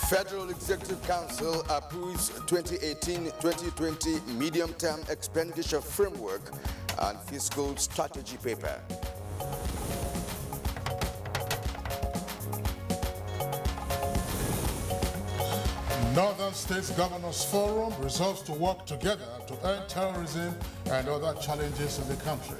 Federal Executive Council approves 2018-2020 medium-term expenditure framework and fiscal strategy paper. Northern States Governors Forum resolves to work together to end terrorism and other challenges in the country.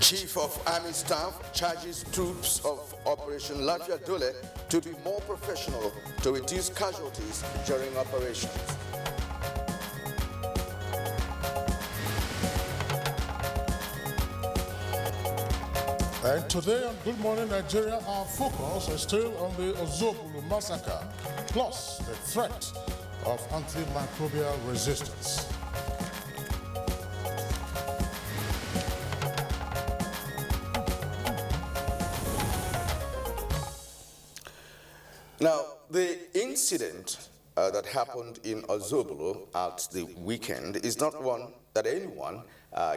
Chief of Army Staff charges troops of Operation Lafia Dole to be more professional to reduce casualties during operations. And today on Good Morning Nigeria, our focus is still on the Ozubulu massacre, plus the threat of antimicrobial resistance. Now, the incident that happened in Ozubulu at the weekend is not one that anyone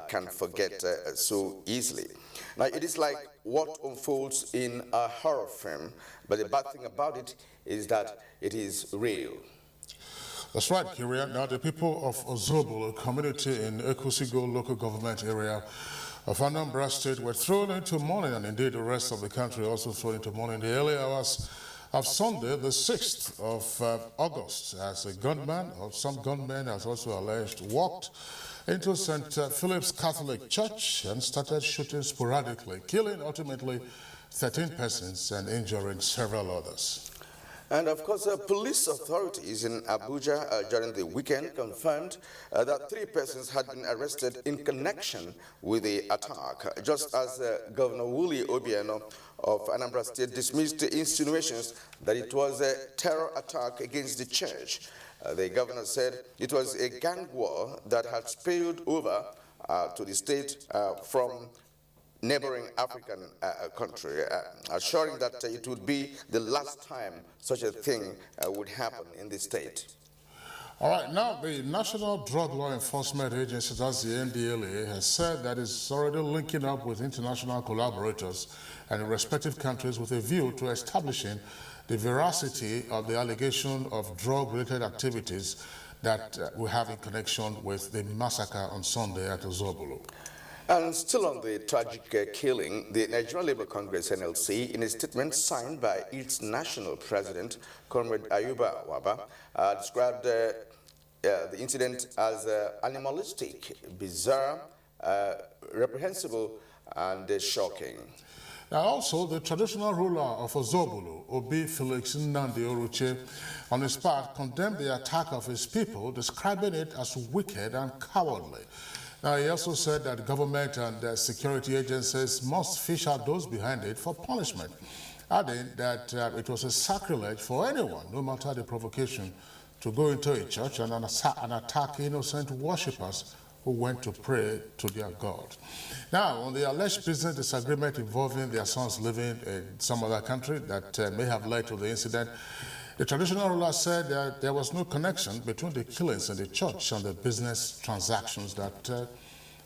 can forget so easily. Now, it is like what unfolds in a horror film, but the bad thing about it is that it is real. That's right, Kyria. Now, the people of Ozubulu, a community in Ekusigo local government area of Anambra State, were thrown into mourning, and indeed the rest of the country also thrown into mourning in the early hours of Sunday, the 6th of August, as a gunman, or some gunmen, as also alleged, walked into St. Philip's Catholic Church and started shooting sporadically, killing ultimately 13 persons and injuring several others. And of course, police authorities in Abuja during the weekend confirmed that 3 persons had been arrested in connection with the attack, just as Governor Wuli Obiano of Anambra State dismissed the insinuations that it was a terror attack against the church. The governor said it was a gang war that had spilled over to the state from neighboring African country, assuring that it would be the last time such a thing would happen in the state. All right, now the National Drug Law Enforcement Agency, that's the NDLA, has said that it's already linking up with international collaborators and in respective countries with a view to establishing the veracity of the allegation of drug-related activities that we have in connection with the massacre on Sunday at Ozubulu. And still on the tragic killing, the Nigerian Labour Congress (NLC), in a statement signed by its national president, Comrade Ayuba Waba, described the incident as animalistic, bizarre, reprehensible, and shocking. Now also, the traditional ruler of Ozubulu, Obi Felix Nnamdi Oruche, on his part condemned the attack of his people, describing it as wicked and cowardly. Now, he also said that government and security agencies must fish out those behind it for punishment, adding that it was a sacrilege for anyone, no matter the provocation, to go into a church and attack innocent worshippers who went to pray to their God. Now, on the alleged business disagreement involving their sons living in some other country that may have led to the incident, the traditional ruler said that there was no connection between the killings in the church and the business transactions that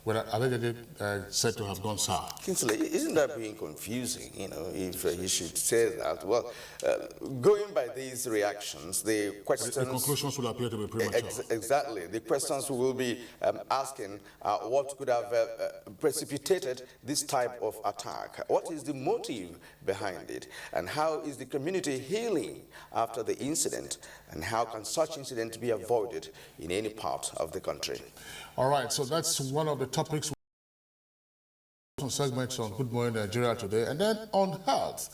were allegedly said to have gone sour. Kingsley, isn't that being confusing, if you should say that? Well, going by these reactions, the questions... The conclusions will appear to be premature. Exactly. The questions we will be asking what could have precipitated this type of attack? What is the motive behind it? And how is the community healing after the incident? And how can such incident be avoided in any part of the country? All right, so that's one of the topics segments on Good Morning Nigeria today. And then on health.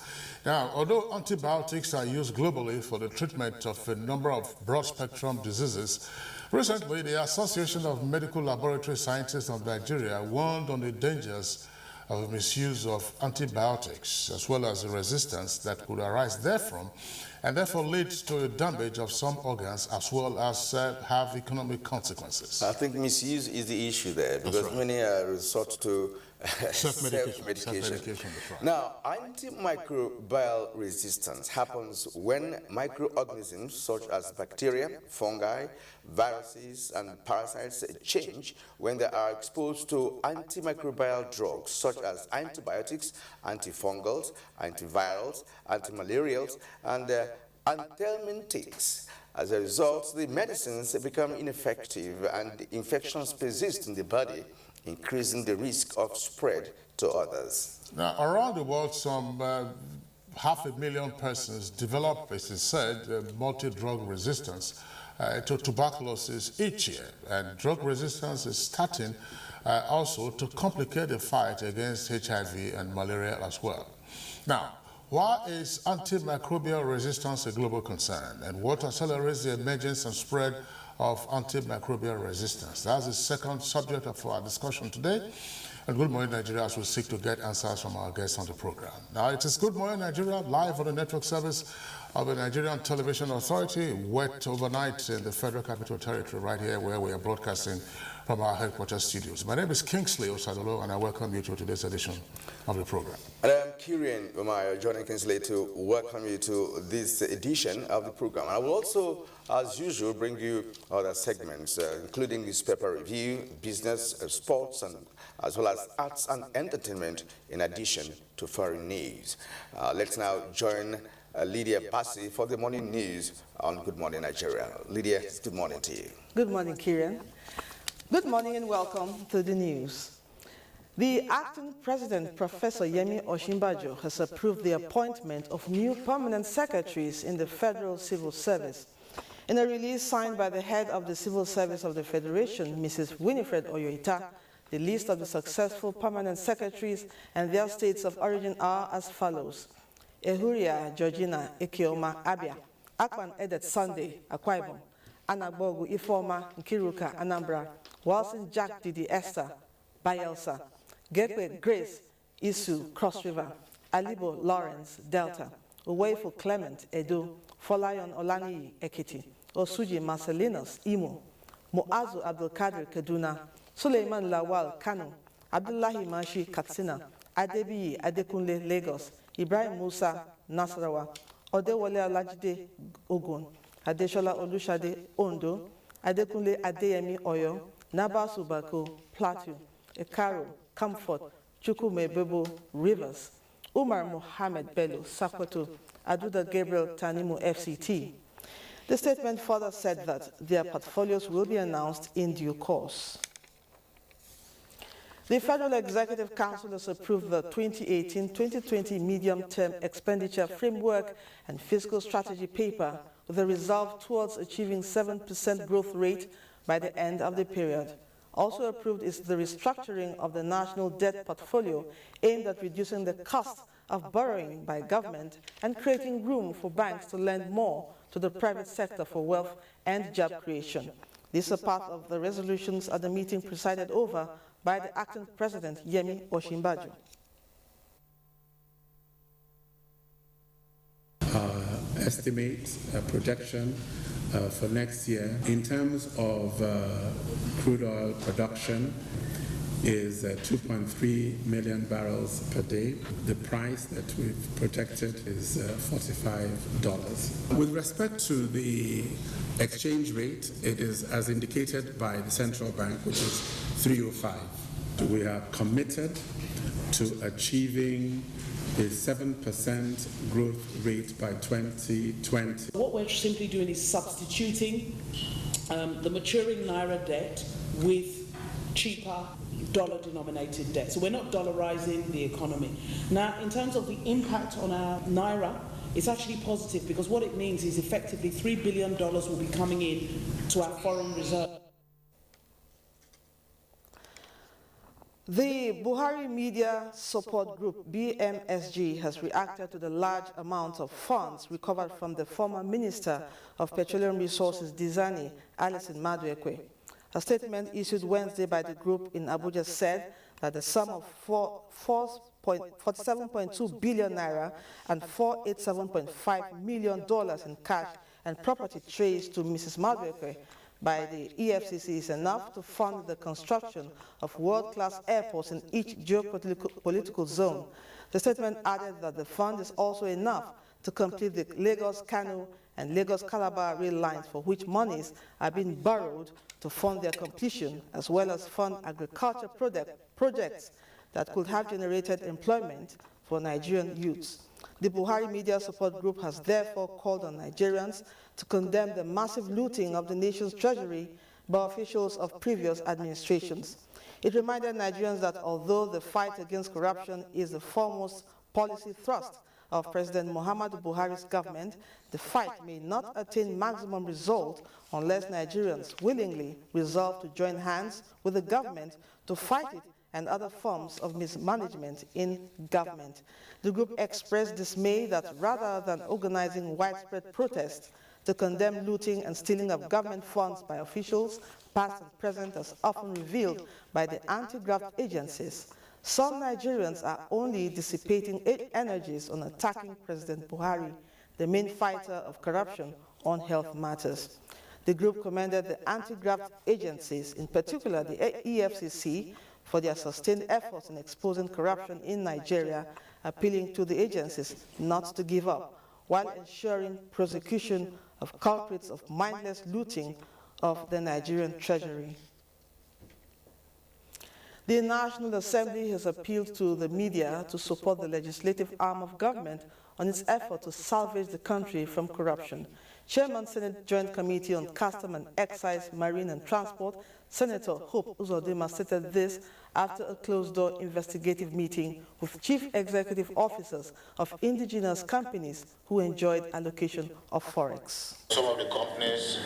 Now, although antibiotics are used globally for the treatment of a number of broad-spectrum diseases, recently the Association of Medical Laboratory Scientists of Nigeria warned on the dangers of misuse of antibiotics, as well as the resistance that could arise therefrom, and therefore leads to the damage of some organs, as well as have economic consequences. I think misuse is the issue there, because many resort to Self-medication. Self-medication. That's right. Now, antimicrobial resistance happens when microorganisms such as bacteria, fungi, viruses, and parasites change when they are exposed to antimicrobial drugs such as antibiotics, antifungals, antivirals, antimalarials, and anthelmintics. As a result, the medicines become ineffective and infections persist in the body, increasing the risk of spread to others. Now, around the world, some 500,000 persons develop, as is said, multi-drug resistance to tuberculosis each year. And drug resistance is starting also to complicate the fight against HIV and malaria as well. Now, why is antimicrobial resistance a global concern, and what accelerates the emergence and spread of antimicrobial resistance? That's the second subject of our discussion today. And Good Morning Nigeria, as we seek to get answers from our guests on the program. Now, it is Good Morning Nigeria, live on the network service of the Nigerian Television Authority, wet overnight in the Federal Capital Territory, right here where we are broadcasting from our headquarters studios. My name is Kingsley Osadolo, and I welcome you to today's edition of the program. And I'm Kirian Umayo, joining Kingsley to welcome you to this edition of the program. I will also, as usual, bring you other segments, including newspaper review, business, sports, and as well as arts and entertainment, in addition to foreign news. Let's now join Lydia Bassi for the morning news on Good Morning Nigeria. Lydia, good morning to you. Good morning, Kieran. Good morning and welcome to the news. The acting president, Professor Yemi Osinbajo, has approved the appointment of new permanent secretaries in the Federal Civil Service. In a release signed by the head of the Civil Service of the Federation, Mrs. Winifred Oyoita, the list of the successful permanent secretaries and their states of origin are as follows: Ehuria Georgina Ekeoma Abia, Akpan Edet Sunday Akwa Ibom, Anagbogu Ifeoma Nkiruka Anambra, Wilson Jack Didi Esther Bayelsa, Gekwe Grace Isu Cross River, Alibo Lawrence Delta, Uweifu Clement Edo, Folayon Olaniyi Ekiti, Osuji Marcelinus Imo, Muazu Abdulkadir Kaduna, Suleiman Lawal Kano, Abdullahi Mashi Katsina, Adebiyi Adekunle Lagos, Ibrahim Musa Nasarawa, Odewole Alajide Ogun, Adeshola Olushade Ondo, Adekunle Adeyemi Oyo, Nabasu Bako Plateau, Ekaro Comfort, Chukwume Bebo Rivers, Umar Mohammed Bello Sakwato, Aduda Gabriel Tanimu FCT. The statement further said that their portfolios will be announced in due course. The Federal Executive Council has approved the 2018-2020 Medium-Term Expenditure Framework and Fiscal Strategy Paper with a resolve towards achieving 7% growth rate by the end of the period. Also approved is the restructuring of the national debt portfolio aimed at reducing the cost of borrowing by government and creating room for banks to lend more to the private sector for wealth and job creation. These are part of the resolutions at the meeting presided over by the acting president, Yemi Osinbajo. Estimate projection for next year in terms of crude oil production is 2.3 million barrels per day. The price that we've projected is $45. With respect to the exchange rate, it is as indicated by the central bank, which is 305. We are committed to achieving a 7% growth rate by 2020. What we're simply doing is substituting the maturing Naira debt with cheaper dollar-denominated debt. So we're not dollarizing the economy. Now, in terms of the impact on our Naira, it's actually positive because what it means is effectively $3 billion will be coming in to our foreign reserve. The Buhari Media Support Group, BMSG, has reacted to the large amount of funds recovered from the former Minister of Petroleum Resources, Dizani, Alison Maduekwe. A statement issued Wednesday by the group in Abuja said that the sum of 47.2 billion naira and $487.5 million in cash and property traced to Mrs. Maduekwe by the EFCC is enough to fund the construction of world-class airports in each geopolitical zone. The statement added that the fund is also enough to complete the Lagos-Kano and Lagos-Calabar rail lines, for which monies are being borrowed to fund their completion, as well as fund agriculture projects that could have generated employment for Nigerian youths. The Buhari Media Support Group has therefore called on Nigerians to condemn the massive looting of the nation's treasury by officials of previous administrations. It reminded Nigerians that although the fight against corruption is the foremost policy thrust of President Muhammadu Buhari's government, the fight may not attain maximum result unless Nigerians willingly resolve to join hands with the government to fight it and other forms of mismanagement in government. The group expressed dismay that rather than organizing widespread protests to condemn looting and stealing of government funds by officials, past and present, as often revealed by the anti-graft agencies, some Nigerians are only dissipating energies on attacking President Buhari, the main fighter of corruption on health matters. The group commended the anti-graft agencies, in particular the EFCC, for their sustained efforts in exposing corruption in Nigeria, appealing to the agencies not to give up, while ensuring prosecution of culprits of mindless looting of the Nigerian treasury. The National Assembly has appealed to the media to support the legislative arm of government on its effort to salvage the country from corruption. Chairman Senate Joint Committee on Custom and Excise, Marine and Transport, Senator Hope Uzodinma stated this after a closed-door investigative meeting with chief executive officers of indigenous companies who enjoyed allocation of forex. Some of the companies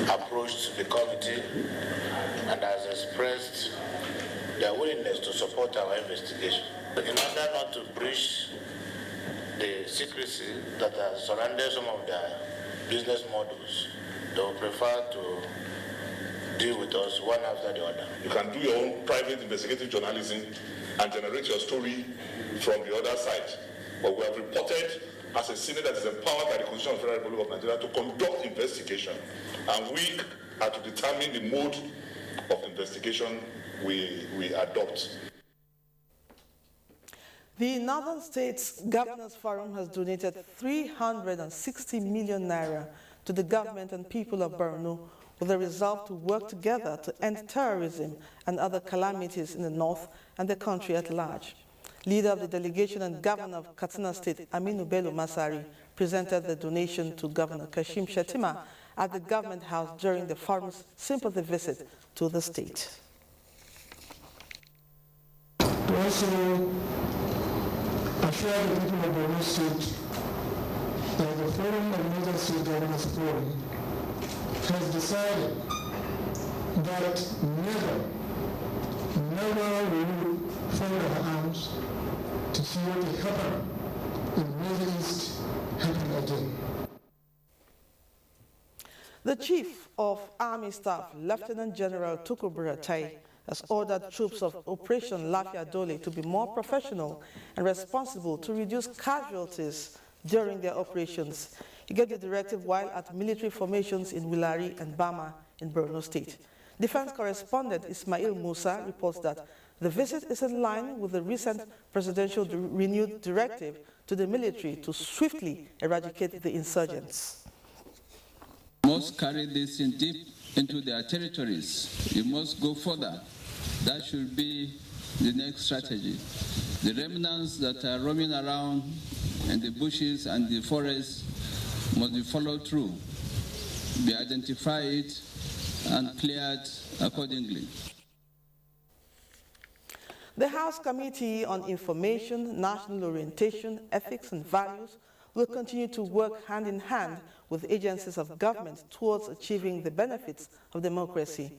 approached the committee and has expressed their willingness to support our investigation. In order not to breach the secrecy that has surrounded some of their business models, they will prefer to deal with us one after the other. You can do your own private investigative journalism and generate your story from the other side. But we have reported as a Senate that is empowered by the Constitution of the Federal Republic of Nigeria to conduct investigation. And we are to determine the mode of investigation we adopt. The Northern States Governors Forum has donated 360 million naira to the government and people of Borno with a resolve to work together to end terrorism and other calamities in the north and the country at large. Leader of the delegation and Governor of Katsina State, Aminu Bello Masari, presented the donation to Governor Kashim Shettima at the Government House during the forum's sympathy visit to the state. We also assure the people of Borno State that the Forum of Northern State Governors Forum has decided that never will we fold our arms to see what will happen in the Middle East happen again. The Chief of Army Staff, Lieutenant General Tukur Buratai, has ordered troops of Operation Lafia Dole to be more professional and responsible to reduce casualties during their operations. He gave the directive while at military formations in Wilari and Bama in Borno State. Defense correspondent Ismail Musa reports that the visit is in line with the recent presidential renewed directive to the military to swiftly eradicate the insurgents. You must carry this in deep into their territories. You must go further. That should be the next strategy. The remnants that are roaming around in the bushes and the forests must be followed through, be identified and cleared accordingly. The House Committee on Information, National Orientation, Ethics and Values will continue to work hand in hand with agencies of government towards achieving the benefits of democracy.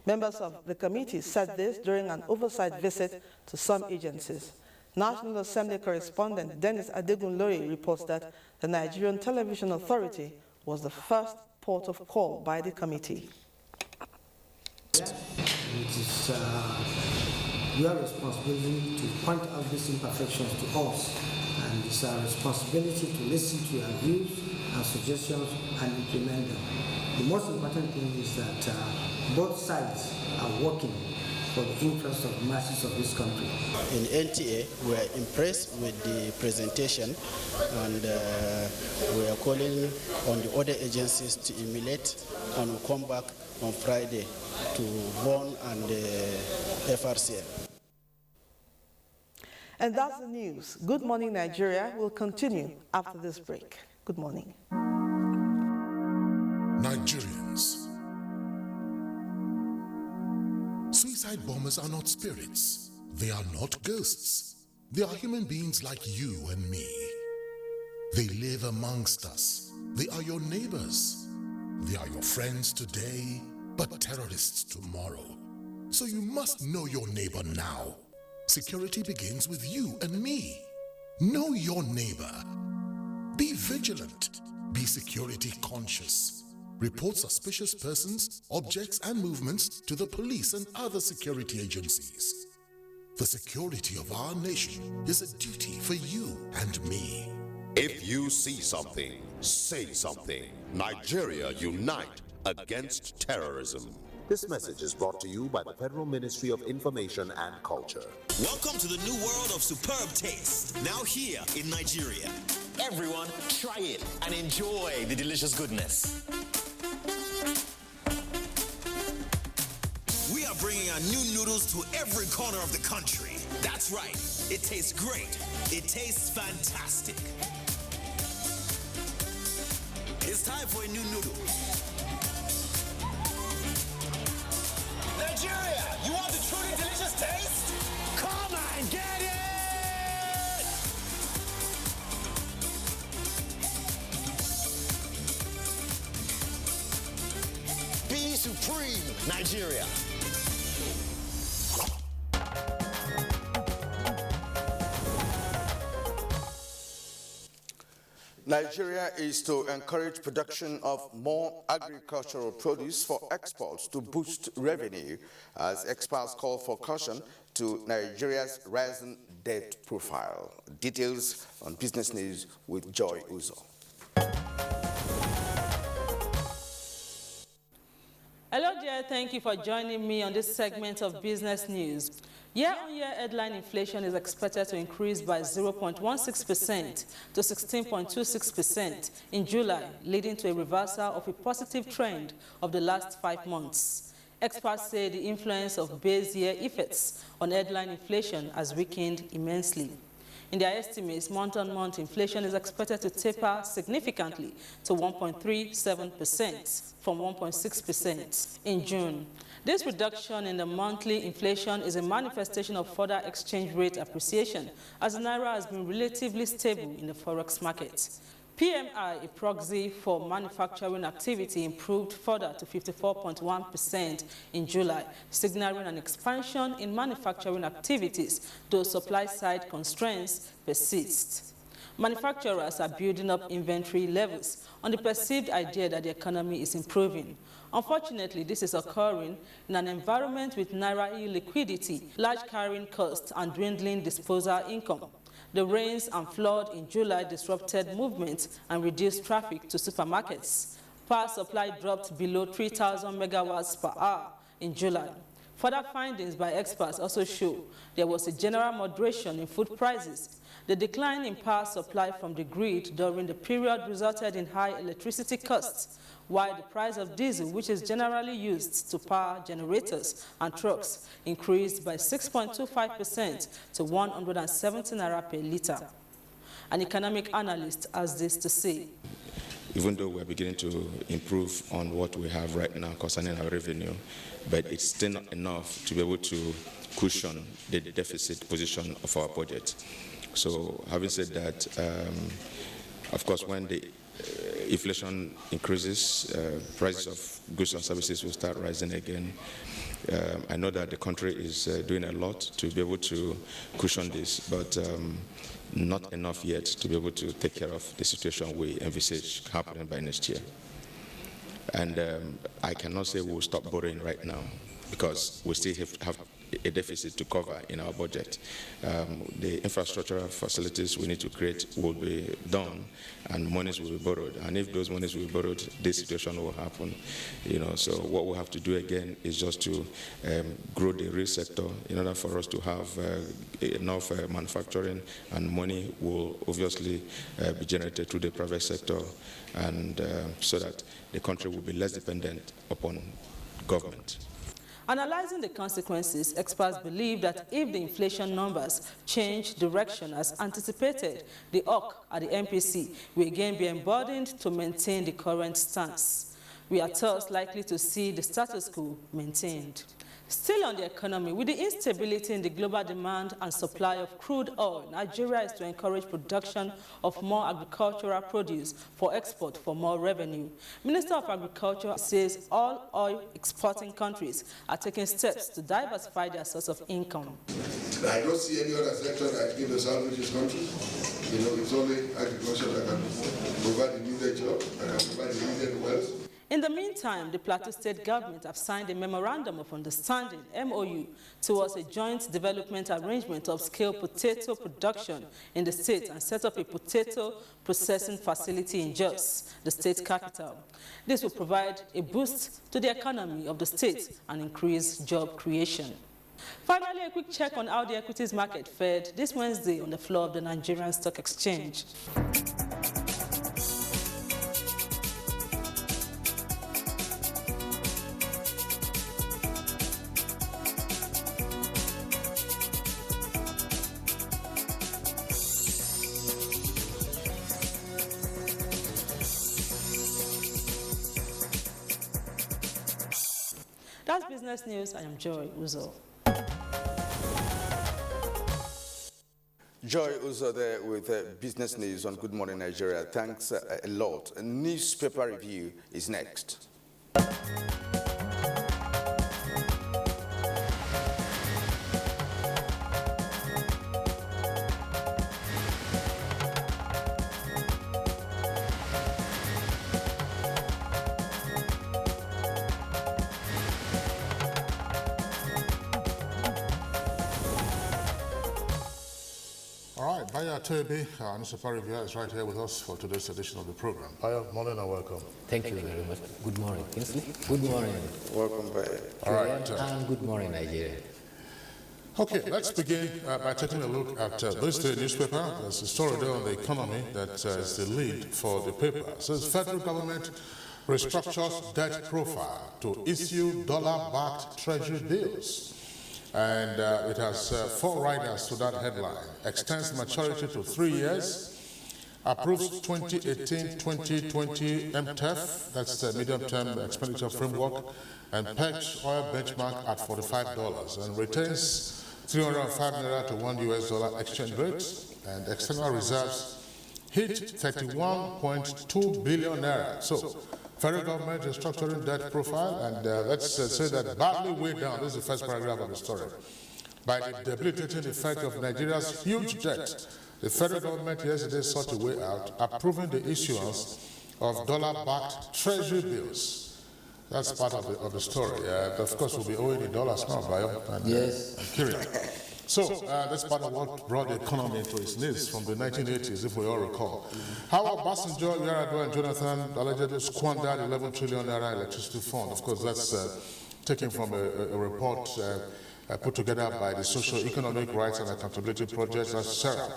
Members of the committee said this during an oversight visit to some agencies. National Assembly correspondent Dennis Adegunloye reports that the Nigerian Television Authority was the first port of call by the committee. It is your responsibility to point out these imperfections to us, and it's our responsibility to listen to your views and suggestions and implement them. The most important thing is that both sides are working for the interest of the masses of this country. In NTA, we are impressed with the presentation, and we are calling on the other agencies to emulate, and we'll come back on Friday to VON and FRCN. And that's the news. Good Morning Nigeria will continue after this break. Good morning. Nigerians. Suicide bombers are not spirits. They are not ghosts. They are human beings like you and me. They live amongst us. They are your neighbors. They are your friends today, but terrorists tomorrow. So you must know your neighbor now. Security begins with you and me. Know your neighbor. Be vigilant. Be security conscious. Report suspicious persons, objects, and movements to the police and other security agencies. The security of our nation is a duty for you and me. If you see something, say something. Nigeria unite against terrorism. This message is brought to you by the Federal Ministry of Information and Culture. Welcome to the new world of superb taste, now here in Nigeria. Everyone, try it and enjoy the delicious goodness. We are bringing our new noodles to every corner of the country. That's right, it tastes great. It tastes fantastic. It's time for a new noodle. Nigeria, you want the truly delicious taste? Come and get it! Be supreme, Nigeria. Nigeria is to encourage production of more agricultural produce for exports to boost revenue, as experts call for caution to Nigeria's rising debt profile. Details on Business News with Joy Uzo. Hello there, thank you for joining me on this segment of Business News. Year-on-year headline inflation is expected to increase by 0.16% to 16.26% in July, leading to a reversal of a positive trend of the last 5 months. Experts say the influence of base year effects on headline inflation has weakened immensely. In their estimates, month-on-month inflation is expected to taper significantly to 1.37% from 1.6% in June. This reduction in the monthly inflation is a manifestation of further exchange rate appreciation, as the Naira has been relatively stable in the forex market. PMI, a proxy for manufacturing activity, improved further to 54.1% in July, signaling an expansion in manufacturing activities, though supply-side constraints persist. Manufacturers are building up inventory levels on the perceived idea that the economy is improving. Unfortunately, this is occurring in an environment with Naira illiquidity, large carrying costs, and dwindling disposal income. The rains and flood in July disrupted movement and reduced traffic to supermarkets. Power supply dropped below 3,000 megawatts per hour in July. Further findings by experts also show there was a general moderation in food prices. The decline in power supply from the grid during the period resulted in high electricity costs, while the price of diesel, which is generally used to power generators and trucks, increased by 6.25% to 170 naira per litre. An economic analyst has this to say. Even though we're beginning to improve on what we have right now concerning our revenue, but it's still not enough to be able to cushion the deficit position of our budget. So having said that, of course, when the inflation increases, prices of goods and services will start rising again. I know that the country is doing a lot to be able to cushion this, but not enough yet to be able to take care of the situation we envisage happening by next year. And I cannot say we'll stop borrowing right now, because we still have a deficit to cover in our budget. The infrastructural facilities we need to create will be done, and monies will be borrowed. And if those monies will be borrowed, this situation will happen. So what we have to do again is just to grow the real sector in order for us to have enough manufacturing, and money will obviously be generated through the private sector, and so that the country will be less dependent upon government. Analyzing the consequences, experts believe that if the inflation numbers change direction as anticipated, the OC at the MPC will again be emboldened to maintain the current stance. We are thus likely to see the status quo maintained. Still on the economy, with the instability in the global demand and supply of crude oil, Nigeria is to encourage production of more agricultural produce for export for more revenue. Minister of Agriculture says all oil exporting countries are taking steps to diversify their source of income. I don't see any other sector that can salvage this country. It's only agriculture that can provide the needed job, that can provide the needed wealth. In the meantime, the Plateau State government have signed a Memorandum of Understanding, MOU, towards a joint development arrangement of scale potato production in the state and set up a potato processing facility in Jos, the state capital. This will provide a boost to the economy of the state and increase job creation. Finally, a quick check on how the equities market fared this Wednesday on the floor of the Nigerian Stock Exchange. That's Business News. I am Joy Uzo. Joy Uzo there with Business News on Good Morning Nigeria. Thanks a lot. A newspaper review is next. Bayo Toby, our newspaper reviewer, is right here with us for today's edition of the program. Bayo, morning and welcome. Thank you very much. Good morning, Kingsley. Good morning. Welcome, Bayo. All right. And good morning, Nigeria. Okay, let's begin by taking a look at this day newspaper. There's a story there on the economy that is the lead for the paper. It says federal government restructures debt profile to issue dollar-backed treasury bills. And it has 4 riders to that headline. Extends maturity to 3 years. Approves 2018-2020 MTEF, that's the medium-term expenditure framework, and pegs oil benchmark at $45 and retains 305 naira to $1 exchange rate. And external reserves hit 31.2 billion naira. So, federal government is structuring debt profile, and let's say that badly weighed down, this is the first paragraph of the story, by the debilitating effect of Nigeria's huge debt. The federal government yesterday sought a way out, approving the issuance of dollar-backed treasury bills. That's part of the story. Of course, we'll be owing in dollars now, Bayo. Yes. So that's part of what brought the economy into its knees from the 1980s, if we all recall. How Obasanjo, Yar'Adua, and Jonathan allegedly squandered 11 trillion naira electricity fund. Of course, that's taken from a report put together by the Social Economic Rights and Accountability Project, that's SERAP.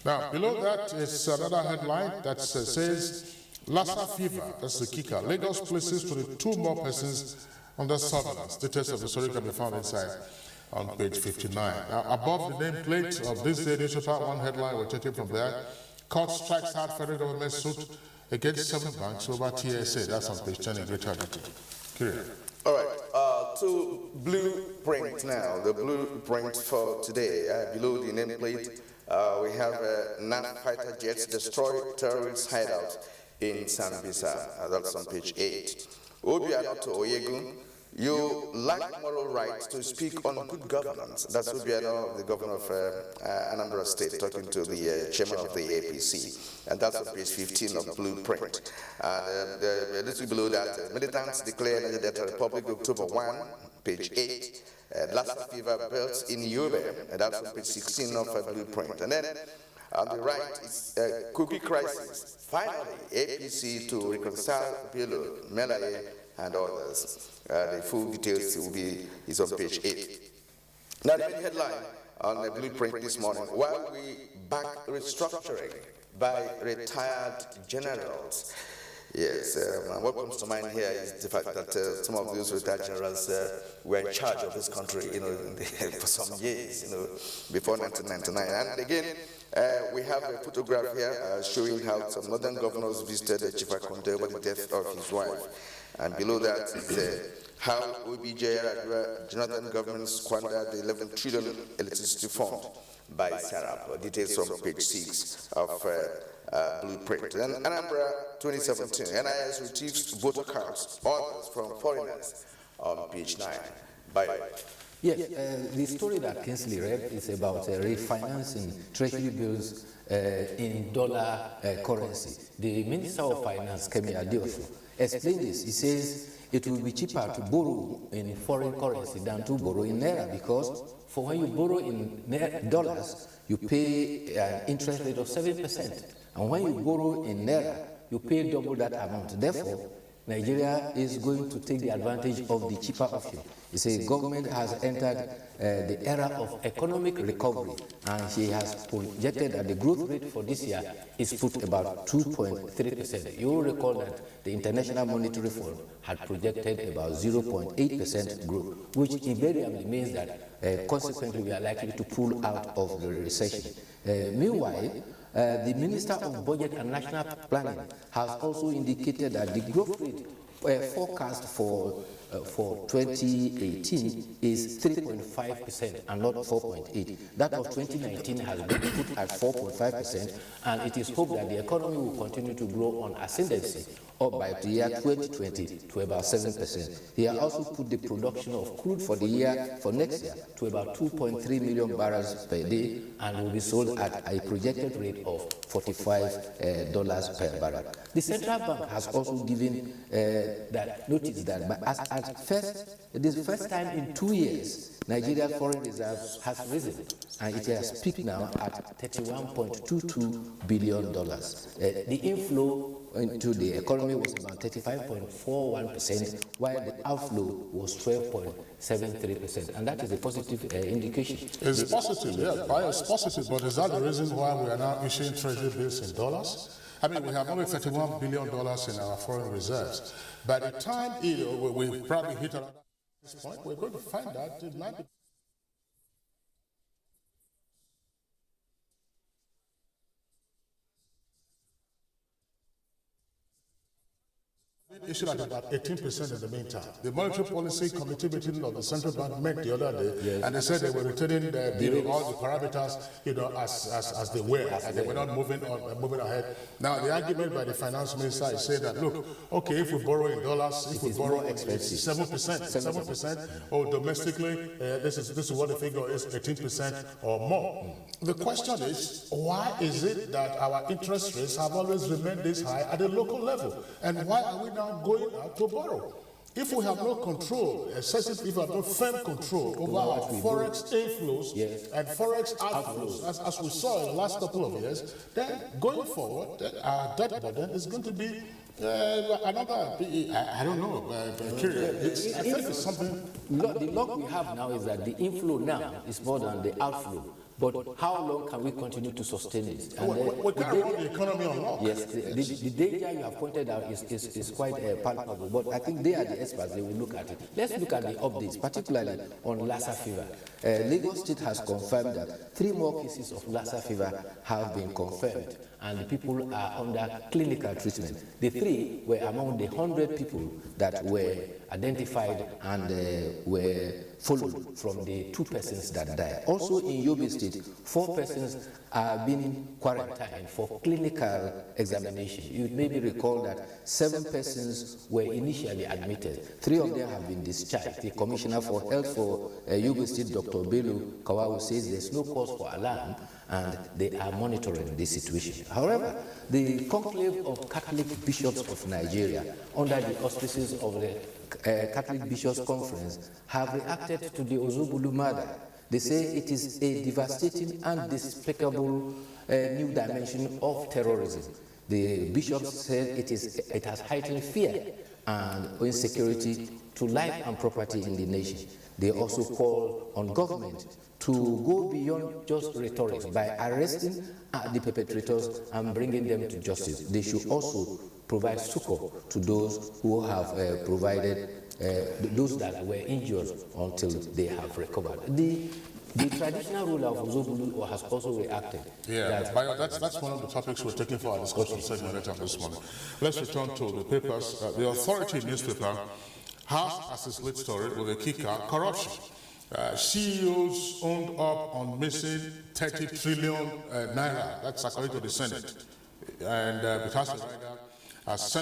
Now, below that is another headline that says, Lassa fever, that's the kicker. Lagos places 22 more persons under surveillance. Details of the story can be found inside on page 59. Now, above the nameplate of this day newspaper, one headline we're taking from there, court strikes out federal government suit against 7 banks over TSA. That's on page 10 in greater detail. All right, to blueprint now, the blueprint for today. Below the nameplate, we have NAF fighter jets destroy terrorist hideout in Sambisa. That's on page 8. Obiano to Oyegun, You lack moral rights to speak on good governance. That's Obiano, the governor of Anambra State, talking to the chairman of the APC. And that's on page 15 of Blueprint. And a little below that, militants declare Nigeria Republic October 1, page 8. Lassa fever built in Yobe, and that's on page 16 of Blueprint. And then on the right is cookie crisis. Finally, APC to reconcile Bello, Melaye, and others. The full details is on page 8. Now, the main headline on the Blueprint this morning: while we back restructuring by retired generals. Yes, what comes to mind here is the fact that some of those retired generals were in charge of this country, for some years, before 1999. And again, we have a photograph here showing how some northern governors visited Chief Akonde over the death of his wife. And below that is how OBJ Jonathan government squandered the 11 trillion electricity fund by Sarap. Details from page 6 of Blueprint. And Anambra 2017, NIS receives voter cards, orders from foreigners on page 9. Yes, the story that Kingsley read is about refinancing treasury bills in dollar currency. The Minister of Finance, Kemi Adeosun, explained this. He says it will be cheaper to borrow in foreign currency than to borrow in naira, because for when you borrow in dollars, you pay an interest rate of 7%. And when you borrow in naira, you pay double that amount. Therefore, Nigeria is going to take the advantage of the cheaper option. He says government has entered the era of economic recovery, and she has projected that the growth rate for this year is put about 2.3%. You will recall that the International Monetary Fund had projected about 0.8% growth, which invariably means that consequently we are likely to pull out of the recession. Meanwhile, the Minister of Budget and National Planning has also indicated that the growth rate forecast for 2018 is 3.5% and not 4.8%. That of 2019 has been put at 4.5%, and it is hoped that the economy will continue to grow on ascendancy up by the year 2020 to about 7%. He has also put the production of crude for the year for next year to about 2.3 million barrels per day, and will be sold at a projected rate of $45 per barrel. The central bank has also given that notice that it is the first time in 2 years Nigeria's foreign reserves has risen, and it has peaked now at $31.22 billion. The inflow into the economy was about 35.41%, while the outflow was 12.73%, and that is a positive indication. It's positive, yeah, it's positive, but is that the reason why we are now issuing treasury bills in dollars? I mean, we have only $31 billion in our foreign reserves. By the time we probably hit around this point, we're going to find out it might be issued at about 18% in the meantime. The Monetary Policy Committee meeting of the Central Bank met the other day, and they said they were returning all the parameters, as they were, and they were not moving ahead. Now, the argument by the finance minister is saying that, look, okay, if we borrow in dollars, if we borrow 7%, or domestically, this is what the figure is, 18% or more. The question is, why is it that our interest rates have always remained this high at the local level, and why are we now going out to borrow? If we have no control, if we have no firm control over our forex inflows and forex outflows, as we saw in the last couple of years, then going forward, our debt burden is going to be another, I don't know, period. I think it's something. The luck we have now is that the inflow now is more than the outflow. But how long can we continue to sustain it? And we can't run the economy on lock. Yes, the danger you have pointed out is quite palpable, but I think they are the experts, they will look at it. Let's look at the updates, particularly on Lassa fever. Lagos State has confirmed that 3 more cases of Lassa fever have been confirmed, and the people are under clinical treatment. The 3 were among the 100 people that were identified and were followed from the 2 persons that died. Also in Yobe State, 4 persons are being quarantined for clinical examination. You maybe recall that 7 persons were initially admitted. 3 of them have been discharged. The Commissioner for Health for Yobe State, Dr. Bello Kawawu, says there's no cause for alarm and they are monitoring the situation. However, the conclave of Catholic bishops of Nigeria, under the auspices of the Catholic Bishops' Conference, have reacted to the Ozubulu murder. They say it is a devastating and despicable new dimension of terrorism. The bishops said it has heightened fear and insecurity to life and property in the nation. They also call on government to go beyond just rhetoric by arresting the perpetrators and bringing them to justice. They should also provide succor to those who have provided, those that were injured until they have recovered. The traditional ruler of Ozubulu has also reacted. Yeah, that's one of the topics we're taking for our discussion segment later this morning. Let's return to the papers. The Authority newspaper has as its lead story with a kicker, corruption. CEOs owned up on missing 30 trillion naira. That's according to the Senate. And because of that, as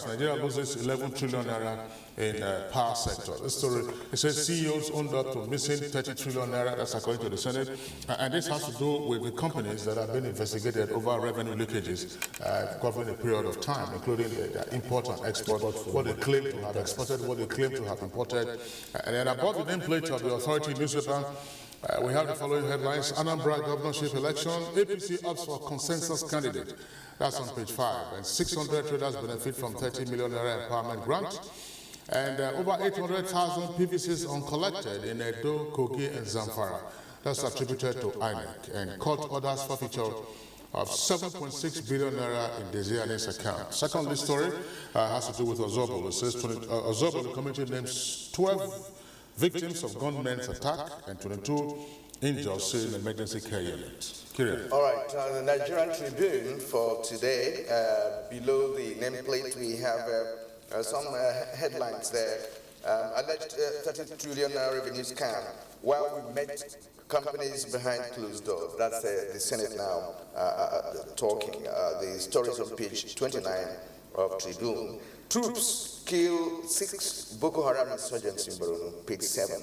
Nigeria loses 11 trillion naira in power sector. This story, it says CEOs owned up to missing 30 trillion naira, that's according to the Senate. And this has to do with the companies that have been investigated over revenue leakages covering a period of time, including the import and export, what they claim to have exported, what they claim to have imported. And then above the nameplate of the Authority newspaper, we have the following headlines. Anambra governorship election, APC opts for consensus candidate. That's on page 5. And 600 traders benefit from 30 million naira empowerment grant. And over 800,000 PVCs uncollected in Edo, Kogi, and Zamfara. That's attributed to INEC. And court orders forfeiture of 7.6 billion naira in Desiane's account. Secondly story has to do with Ozubulu. It says Ozubulu committee names 12 victims of gunmen's attack and 22 injured in emergency care unit. All right, the Nigerian Tribune for today, below the nameplate, we have some headlines there. Alleged 30 trillion revenue scam. While we met companies behind closed doors. That's the Senate now talking. The stories on page 29 of Tribune. Troops kill 6 Boko Haram insurgents in Borno, page 7.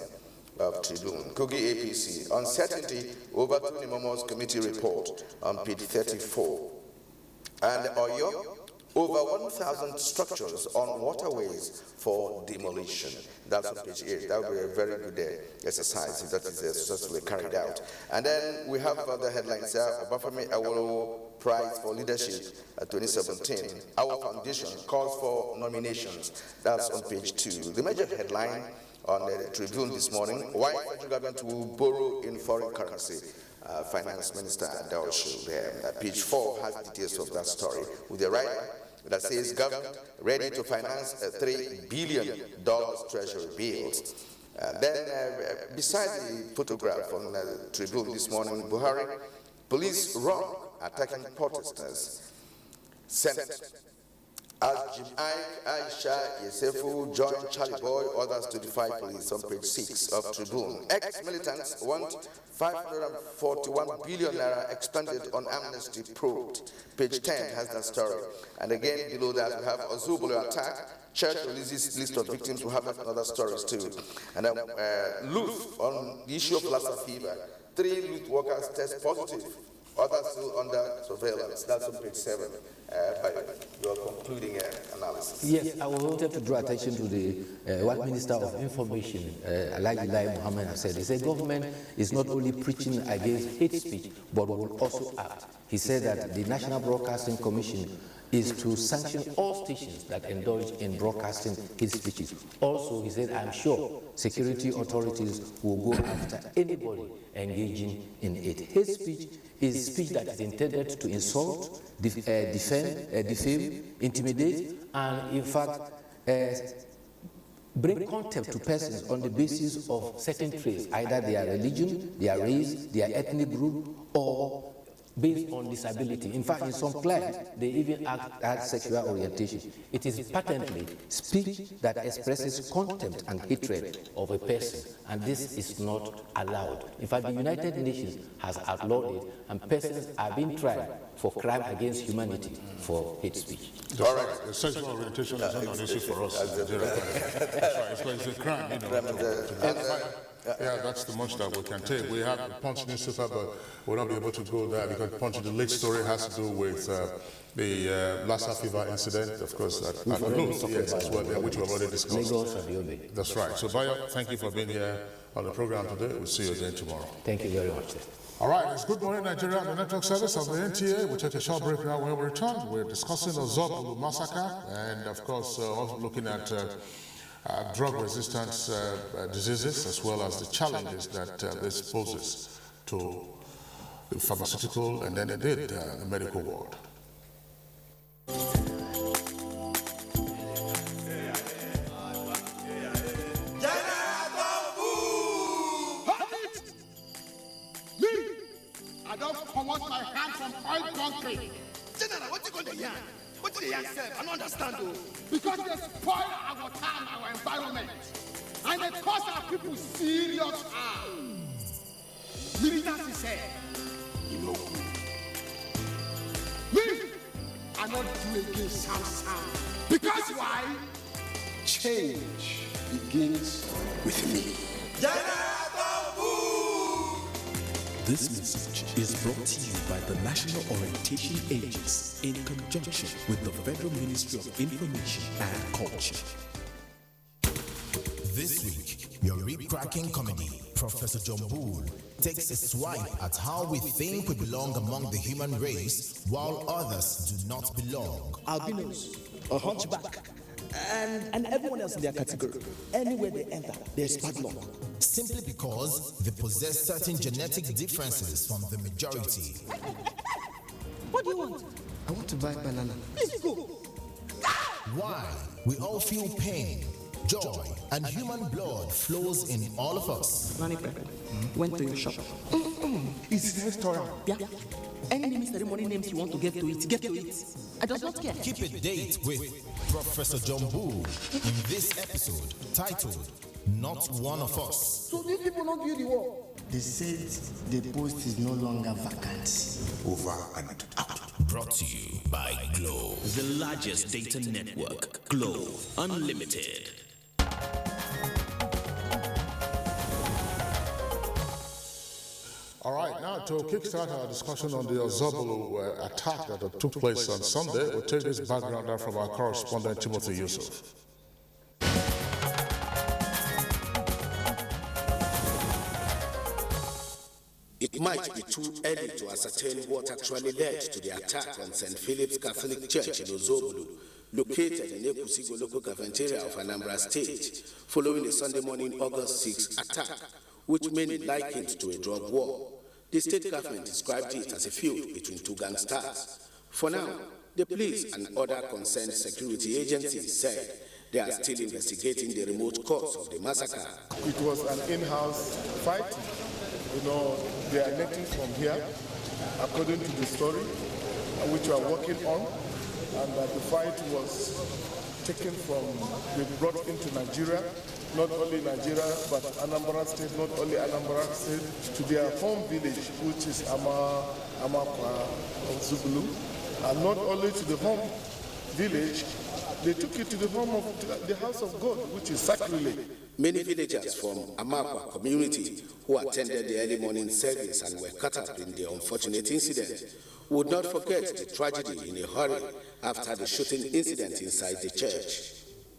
Of Tribune. Kogi APC, uncertainty over Tony Momo's committee report on page 34. And Oyo, over 1,000 structures on waterways for demolition. That's on page 8. That would be a very good exercise if that is successfully carried out. And then we have other headlines there. Bafemi Awolowo Prize for Leadership 2017. Our foundation calls for nominations. That's on page 2. The major headline on the Tribune this morning, why the federal government will borrow in foreign currency. Finance Minister Adelshu there. Page 4 has details of that story with the writer that says government ready to finance $3 billion treasury bills. Then beside the photograph on the Tribune this morning, Buhari, police wrong attacking protesters. Senate. As Jim Ike, Aisha, Yesefu, John, Charlie Boy, others to defy police on page 6 of Tribune. Ex-militants want 541 billion naira expended on amnesty probed. Page 10 has that story. And again, below that, we have Ozubulu attack. Church releases list of victims. We have other stories too. And then Luth on the issue of Lassa fever. 3 Luth workers test positive. Others still under surveillance. That's on page 7. By your concluding analysis. Yes, I wanted to draw attention to the what Minister of Information, Alhaji Lai Mohammed, has said. He said government is not only preaching against hate speech, but will also act. He said that the National Broadcasting Commission is to sanction all stations that indulge in broadcasting hate speeches. Also, he said, I'm sure security authorities will go after anybody engaging in it. Hate speech is speech that is intended to insult, defame, intimidate, and in fact, bring contempt to persons on the basis of certain traits, either their religion, their race, their ethnic group, or based on disability. In fact, in some clients, they even add sexual orientation. It is patently speech that expresses contempt and hatred of a person, and this is not allowed. In fact, the United Nations has outlawed it, and persons are being tried for crime against humanity for hate speech. All right, the sexual orientation is not an issue for us. That's right, it's a crime, you know. Yeah, that's the much that we can take. We have the Punch newspaper, but we'll not be able to go there because Punch, the late story has to do with the Lassa fever incident, of course, at yes, as well, which we've already discussed. That's right. So, Bayo, thank you for being here on the program today. We'll see you again tomorrow. Thank you very much. All right, it's Good Morning Nigeria, the network service of the NTA. We'll take a short break now. When we return, we're discussing the Ozubulu massacre and, of course, also looking at drug resistance diseases, as well as the challenges that this poses to the pharmaceutical and then indeed the medical world. I don't come out my hand from oil country. General, what you going to yarn? What do they yarn, sir? I don't understand, though. Because they spoil our time, our environment. And they cause our people serious harm. Militants say, you know, me, I not do again sound. Because why? Change begins with me. This message is brought to you by the National Orientation Agency in conjunction with the Federal Ministry of Information and Culture. This week, your rib-cracking comedy, Professor John Bull, takes a swipe at how we think we belong among the human race while others do not belong. Albinos, a hunchback, and everyone else in their category. Anywhere they enter, there's padlock. Simply because they possess certain genetic differences from the majority. What do you want? I want to buy banana. Please go. Why? We all feel pain, joy, and human blood flows in all of us. Nani went to your shop. It's a restaurant. Yeah. Any naming ceremony names you want to get to it, get to it. I just don't care. Keep a date with Professor John Bull in this episode titled Not One of Us. So these people don't view the war. They said the post is no longer vacant. Over and out. Brought to you by Glow. The largest data network, Glow Unlimited. All right, now to kickstart our discussion on the Ozubulu attack that took place on Sunday, we'll take this background out from our correspondent, Timothy Yusuf. It might be too early to ascertain what actually led to the attack on St. Philip's Catholic Church in Ozubulu, located in Ekusigo local government area of Anambra State, following the Sunday morning August 6 attack, which many likened to a drug war. The state government described it as a feud between two gangsters. For now, the police and other concerned security agencies said they are still investigating the remote cause of the massacre. It was an in-house fight. You know, they are natives from here, according to the story, which we are working on, and that the fight was taken from, they brought into Nigeria, not only Nigeria, but Anambra State, not only Anambra State, to their home village, which is Amakwa, Ozubulu, and not only to the home village, they took it to the home of the house of God, which is sacrilege. Many villagers from Amakwa community who attended the early morning service and were caught up in the unfortunate incident would not forget the tragedy in a hurry after the shooting incident inside the church.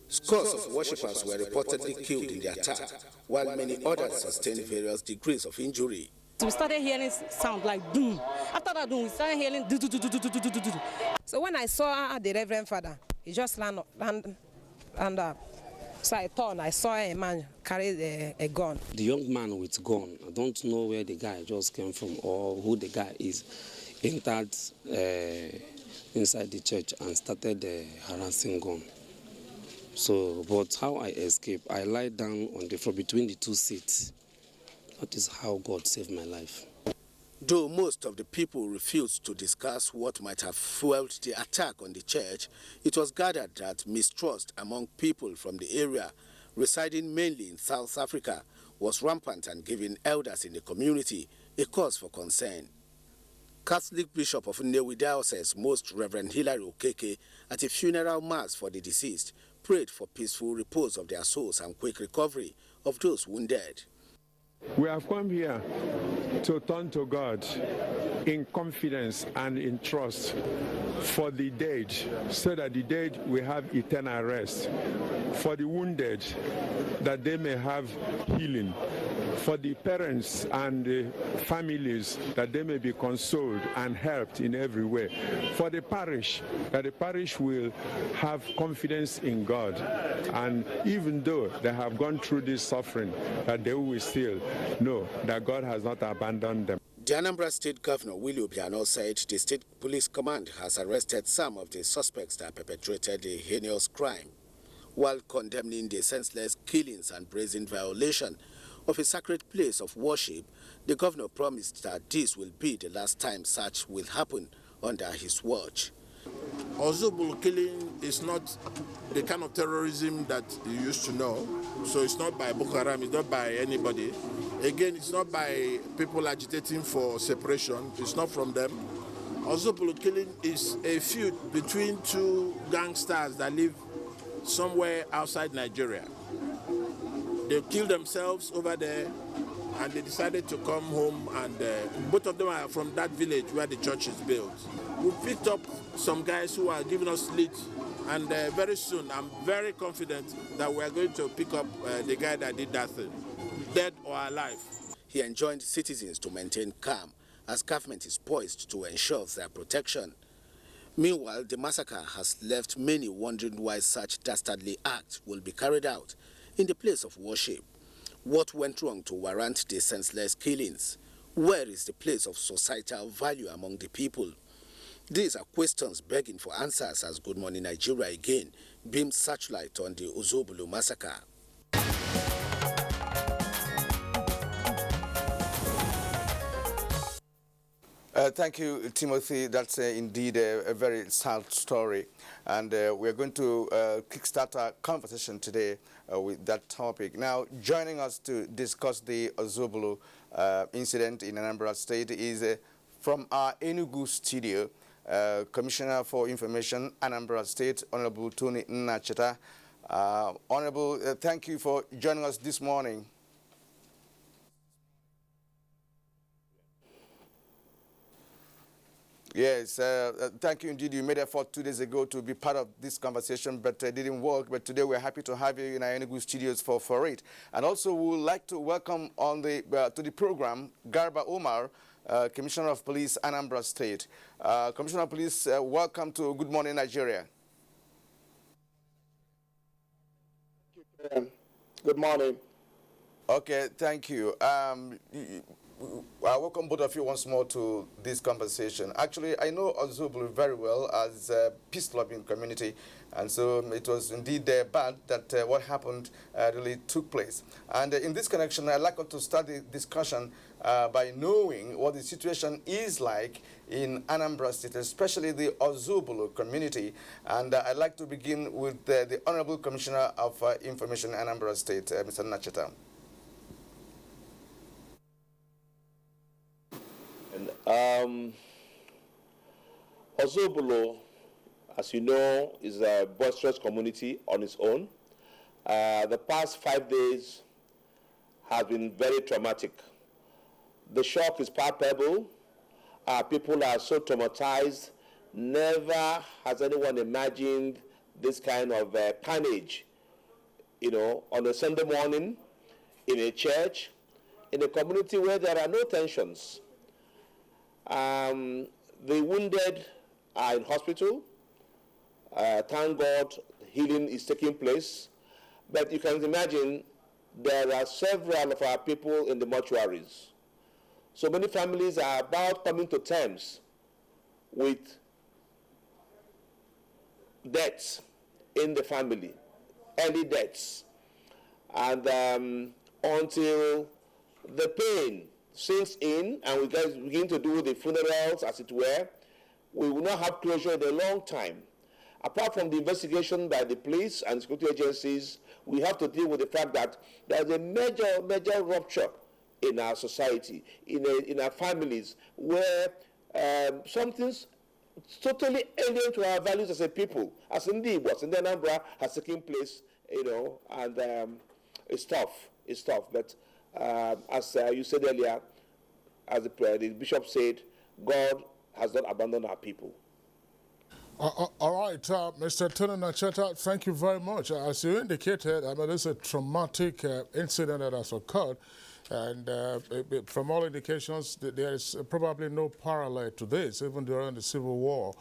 Scores of worshippers were reportedly killed in the attack, while many others sustained various degrees of injury. We started hearing sound like boom. After that boom, we started hearing do. So when I saw the Reverend Father, he just ran up. So I turned, I saw a man carry a gun. The young man with gun, I don't know where the guy just came from or who the guy is, entered inside the church and started harassing gun. So, but how I escaped, I lied down on the floor between the two seats. That is how God saved my life. Though most of the people refused to discuss what might have fueled the attack on the church, it was gathered that mistrust among people from the area, residing mainly in South Africa, was rampant and giving elders in the community a cause for concern. Catholic Bishop of Nnewi Diocese, Most Reverend Hilary Okeke, at a funeral mass for the deceased, prayed for peaceful repose of their souls and quick recovery of those wounded. We have come here to turn to God in confidence and in trust for the dead, so that the dead will have eternal rest, for the wounded, that they may have healing, for the parents and the families, that they may be consoled and helped in every way, for the parish, that the parish will have confidence in God, and even though they have gone through this suffering, that they will still know that God has not abandoned them. The Anambra State Governor, Willie Obiano, said the State Police Command has arrested some of the suspects that perpetrated the heinous crime, while condemning the senseless killings and brazen violation of a sacred place of worship. The governor promised that this will be the last time such will happen under his watch. Ozubulu killing is not the kind of terrorism that you used to know. So it's not by Boko Haram, it's not by anybody. Again, it's not by people agitating for separation. It's not from them. Ozubulu killing is a feud between two gangsters that live somewhere outside Nigeria. They killed themselves over there, and they decided to come home, and both of them are from that village where the church is built. We picked up some guys who are giving us lead, and very soon I'm very confident that we're going to pick up the guy that did that thing, dead or alive. He enjoined citizens to maintain calm as government is poised to ensure their protection. Meanwhile, the massacre has left many wondering why such dastardly acts will be carried out in the place of worship. What went wrong to warrant the senseless killings? Where is the place of societal value among the people? These are questions begging for answers as Good Morning Nigeria again beams searchlight on the Ozubulu massacre. Thank you, Timothy. That's indeed a very sad story. And we're going to kickstart our conversation today with that topic. Now, joining us to discuss the Ozubulu incident in Anambra State is from our Enugu studio, Commissioner for Information, Anambra State, Honorable Tony Nnacheta. Honorable, thank you for joining us this morning. Yes, thank you indeed. You made an effort 2 days ago to be part of this conversation, but it didn't work. But today we're happy to have you in our Enugu studios for it. And also we would like to welcome on the to the program Garba Omar, Commissioner of Police, Anambra State. Commissioner of Police, welcome to Good Morning Nigeria. Good morning. Okay, thank you. I welcome both of you once more to this conversation. Actually, I know Ozubulu very well as a peace-loving community, and so it was indeed bad that what happened really took place. And in this connection, I'd like us to start the discussion by knowing what the situation is like in Anambra State, especially the Ozubulu community. And I'd like to begin with the Honorable Commissioner of Information, Anambra State, Mr. Nnacheta. Ozubulu, as you know, is a boisterous community on its own. The past 5 days have been very traumatic. The shock is palpable. People are so traumatized. Never has anyone imagined this kind of carnage, you know, on a Sunday morning, in a church, in a community where there are no tensions. The wounded are in hospital. Thank God healing is taking place. But you can imagine there are several of our people in the mortuaries. So many families are about coming to terms with deaths in the family, early deaths. And until the pain sinks in and we guys begin to do the funerals, as it were, we will not have closure in a long time. Apart from the investigation by the police and security agencies, we have to deal with the fact that there's a major rupture in our society, in our families, where something's totally alien to our values as a people, as indeed was in the Anambra, has taken place, and it's tough. It's tough. But as you said earlier, as the bishop said, God has not abandoned our people. All right, Mr. Tony Nacheta, thank you very much. As you indicated, I mean, this is a traumatic incident that has occurred, and from all indications, there is probably no parallel to this, even during the Civil War,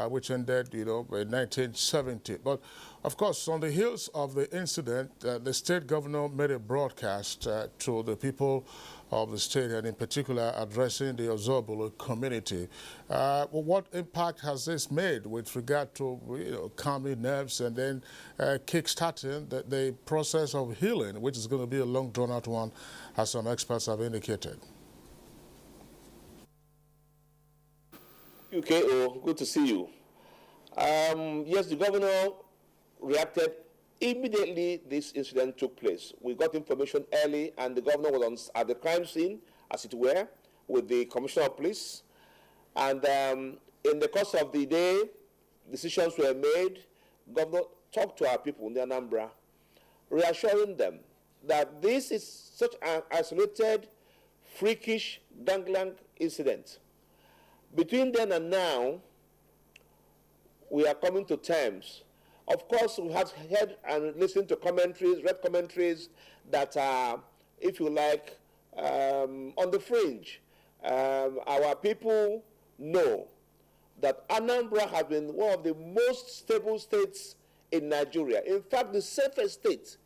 which ended, in 1970. But, of course, on the heels of the incident, the state governor made a broadcast to the people of the state, and in particular addressing the Ozubulu community. What impact has this made with regard to calming nerves and then kick-starting the process of healing, which is going to be a long drawn-out one, as some experts have indicated? Okay, good to see you. Yes, the governor reacted immediately this incident took place. We got information early, and the governor was at the crime scene, as it were, with the commissioner of police. And in the course of the day, decisions were made. Governor talked to our people in the Anambra, reassuring them that this is such an isolated, freakish, gangland incident. Between then and now, we are coming to terms. Of course, we have heard and listened to commentaries, read commentaries that are, if you like, on the fringe. Our people know that Anambra has been one of the most stable states in Nigeria. In fact, the safest state,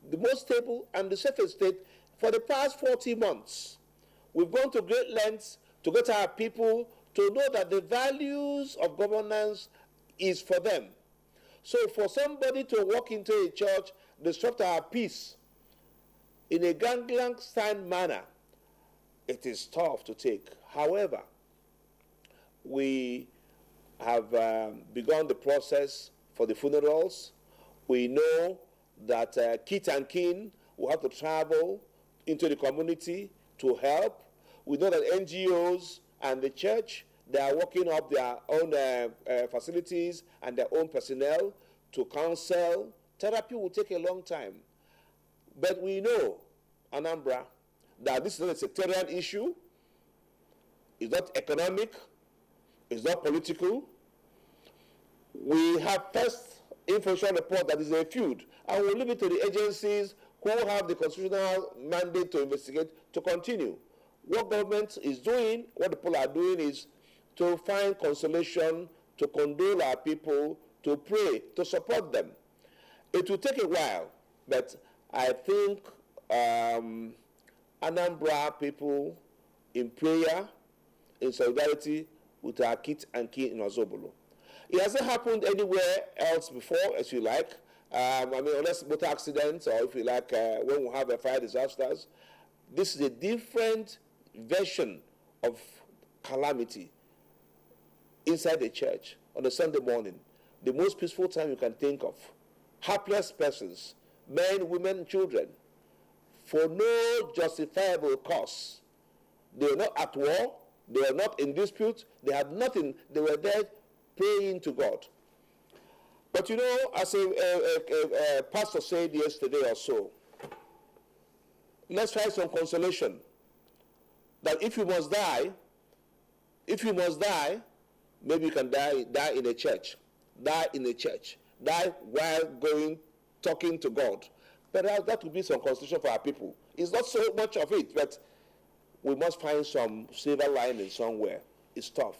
the most stable and the safest state for the past 40 months. We've gone to great lengths to get our people to know that the values of governance is for them. So for somebody to walk into a church, disrupt our peace in a gangland-style manner, it is tough to take. However, we have begun the process for the funerals. We know that kith and kin will have to travel into the community to help. We know that NGOs and the church, they are working up their own facilities and their own personnel to counsel. Therapy will take a long time. But we know, Anambra, that this is not a sectarian issue. It's not economic. It's not political. We have first information report that is a feud, and we'll leave it to the agencies who have the constitutional mandate to investigate to continue. What government is doing, what the people are doing is to find consolation, to condole our people, to pray, to support them. It will take a while, but I think Anambra people in prayer, in solidarity with our kith and kin in Ozubulu. It hasn't happened anywhere else before, as you like. I mean, unless motor accidents or if you like, when we have fire disasters. This is a different version of calamity inside the church on a Sunday morning. The most peaceful time you can think of. Hapless persons, men, women, children, for no justifiable cause. They were not at war. They were not in dispute. They had nothing. They were there praying to God. But you know, as a pastor said yesterday or so, let's try some consolation. That if you must die, maybe you can die in a church. Die in a church. Die while talking to God. But that would be some consolation for our people. It's not so much of it, but we must find some silver lining somewhere. It's tough.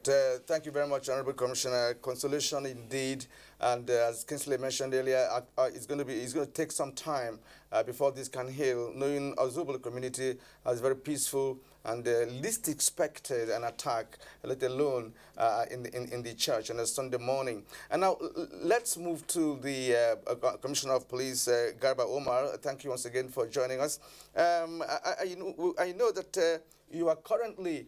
Thank you very much, Honorable Commissioner. Consolation indeed And as Kinsley mentioned earlier, it's going to take some time before this can heal, knowing Ozubulu community as very peaceful and least expected an attack, let alone in the church on a Sunday morning. And now let's move to the Commissioner of Police, Garba Omar. Thank you once again for joining us. I know that you are currently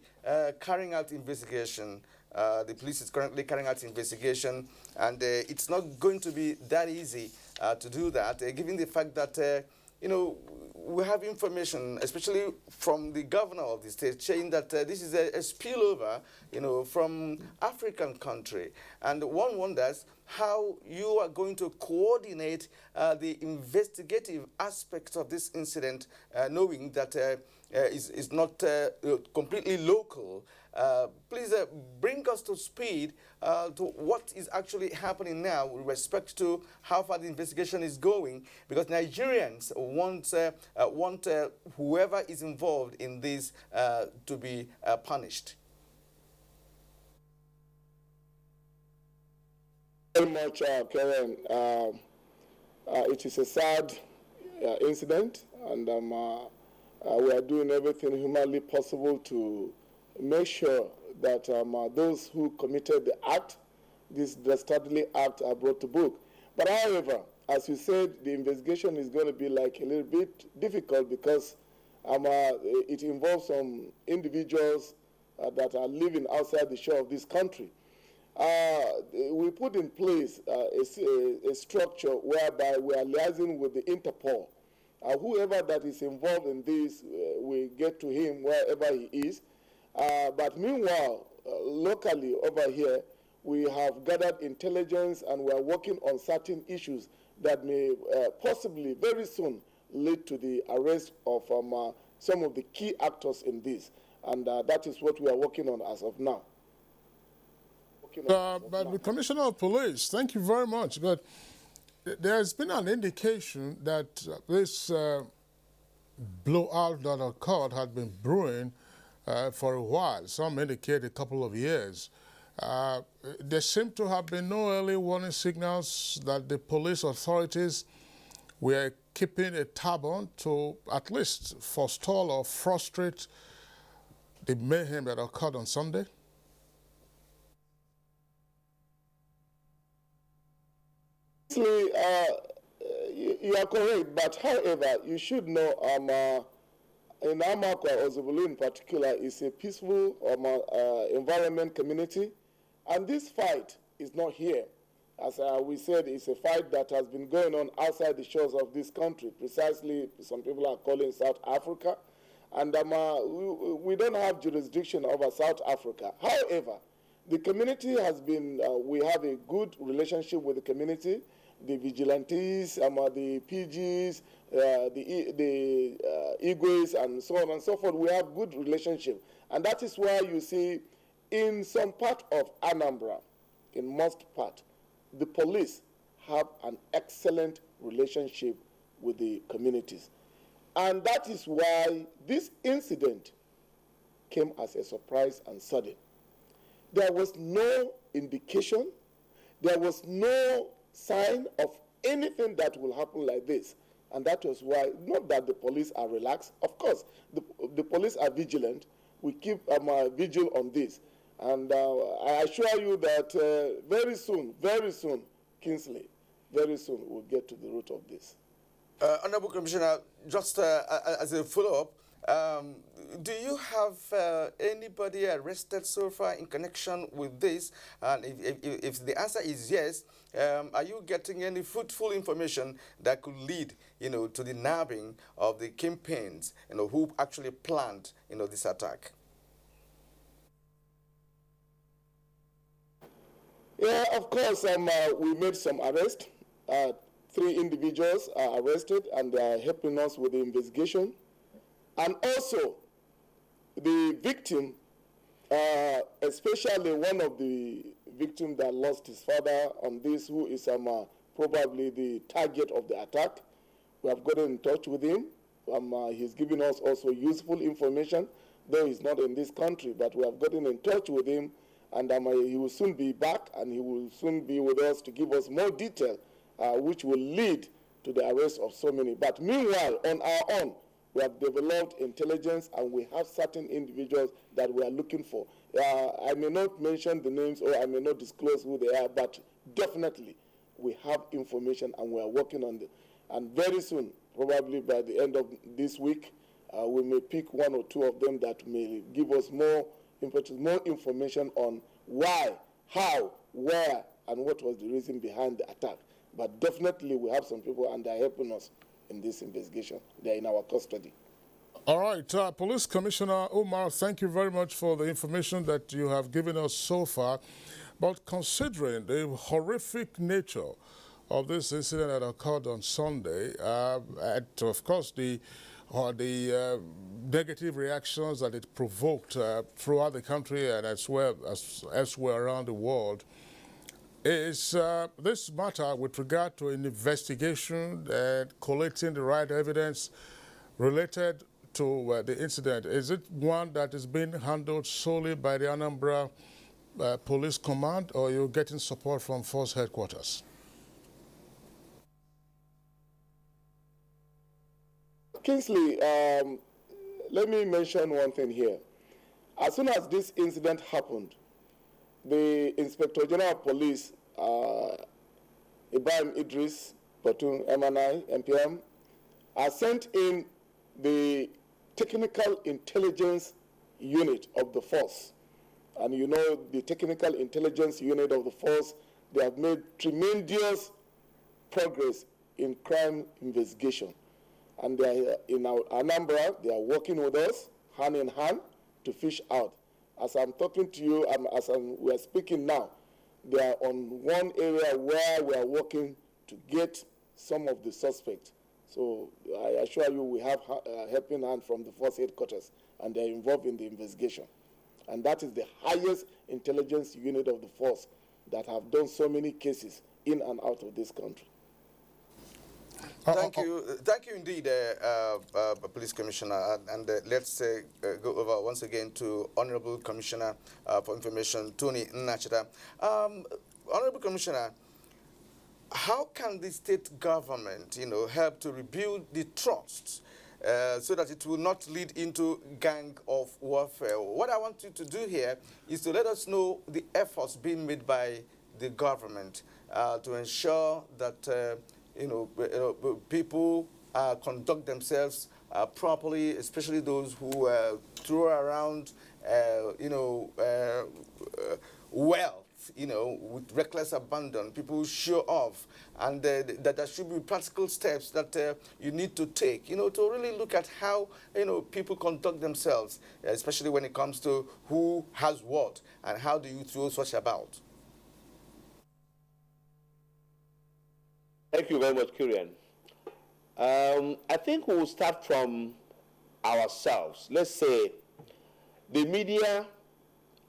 carrying out investigation. The police is currently carrying out investigation, and it's not going to be that easy to do that, given the fact that we have information, especially from the governor of the state, saying that this is a spillover, from African country. And one wonders how you are going to coordinate the investigative aspects of this incident, knowing that is not completely local. Please bring us to speed to what is actually happening now with respect to how far the investigation is going, because Nigerians want whoever is involved in this to be punished. Very much, Karen. It is a sad incident, and we are doing everything humanly possible to make sure that those who committed the act, this dastardly act, are brought to book. But however, as you said, the investigation is going to be like a little bit difficult because it involves some individuals that are living outside the shore of this country. We put in place a structure whereby we are liaising with the Interpol. Whoever that is involved in this, we get to him wherever he is. But meanwhile, locally over here, we have gathered intelligence and we are working on certain issues that may possibly very soon lead to the arrest of some of the key actors in this. And that is what we are working on as of now. But the Commissioner of Police, thank you very much. But there's been an indication that this blowout that occurred had been brewing for a while. Some indicate a couple of years. There seem to have been no early warning signals that the police authorities were keeping a tab on to at least forestall or frustrate the mayhem that occurred on Sunday. You are correct, but however, you should know in Amakwa, Ozubulu in particular, is a peaceful environment community, and this fight is not here. As we said, it's a fight that has been going on outside the shores of this country, precisely some people are calling South Africa, and we don't have jurisdiction over South Africa. However, the community has been, we have a good relationship with the community, the vigilantes, the PGs, the Igwes, and so on and so forth. We have good relationship. And that is why you see in some part of Anambra, in most part, the police have an excellent relationship with the communities. And that is why this incident came as a surprise and sudden. There was no indication, there was no sign of anything that will happen like this. And that was why, not that the police are relaxed, of course, the police are vigilant. We keep vigil on this. And I assure you that very soon, Kinsley, very soon we'll get to the root of this. Honorable Commissioner, just as a follow-up, do you have anybody arrested so far in connection with this? And if the answer is yes, are you getting any fruitful information that could lead, to the nabbing of the kingpins, who actually planned, this attack? Yeah, of course, we made some arrests. 3 individuals are arrested and they are helping us with the investigation. And also, the victim, especially one of the victims that lost his father on this, who is probably the target of the attack, we have gotten in touch with him. He's given us also useful information, though he's not in this country, but we have gotten in touch with him, And he will soon be back, and he will soon be with us to give us more detail, which will lead to the arrest of so many. But meanwhile, on our own, we have developed intelligence, and we have certain individuals that we are looking for. I may not mention the names, or I may not disclose who they are, but definitely we have information, and we are working on it. And very soon, probably by the end of this week, we may pick one or two of them that may give us more information on why, how, where, and what was the reason behind the attack. But definitely we have some people, and they're helping us in this investigation. They're in our custody. All right, Police Commissioner Umar, thank you very much for the information that you have given us so far. But considering the horrific nature of this incident that occurred on Sunday, and of course the negative reactions that it provoked throughout the country and as well as elsewhere around the world, is this matter with regard to an investigation and collecting the right evidence related to the incident, is it one that is being handled solely by the Anambra Police Command, or are you getting support from Force Headquarters? Kingsley, let me mention one thing here. As soon as this incident happened, the Inspector General of Police, Ibrahim Idris, Platoon MNI, MPM, sent in the Technical Intelligence Unit of the force. And you know, the Technical Intelligence Unit of the force, they have made tremendous progress in crime investigation. And they are in our Anambra, they are working with us hand in hand to fish out. As I'm talking to you, we are speaking now, they are on one area where we are working to get some of the suspects. So I assure you we have a helping hand from the Force Headquarters, and they are involved in the investigation. And that is the highest intelligence unit of the force that have done so many cases in and out of this country. Thank you indeed, Police Commissioner. And let's go over once again to Honorable Commissioner for Information, Tony Nnachita. Honorable Commissioner, how can the state government, help to rebuild the trust so that it will not lead into gang of warfare? What I want you to do here is to let us know the efforts being made by the government to ensure that people conduct themselves properly, especially those who throw around, wealth, with reckless abandon. People show off, and that there should be practical steps that you need to take, to really look at how, people conduct themselves, especially when it comes to who has what and how do you throw such about. Thank you very much, Kyrian. I think we will start from ourselves. Let's say the media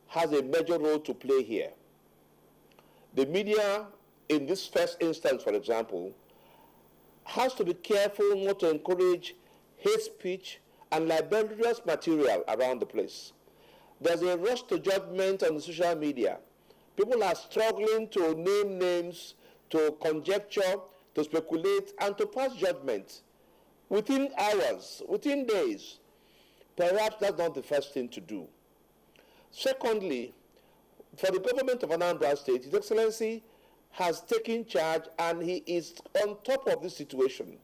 has a major role to play here. The media, in this first instance, for example, has to be careful not to encourage hate speech and libelous material around the place. There's a rush to judgment on the social media. People are struggling to name names, to conjecture, to speculate, and to pass judgment within hours, within days. Perhaps that's not the first thing to do. Secondly, for the government of Anambra State, His Excellency has taken charge, and he is on top of this situation.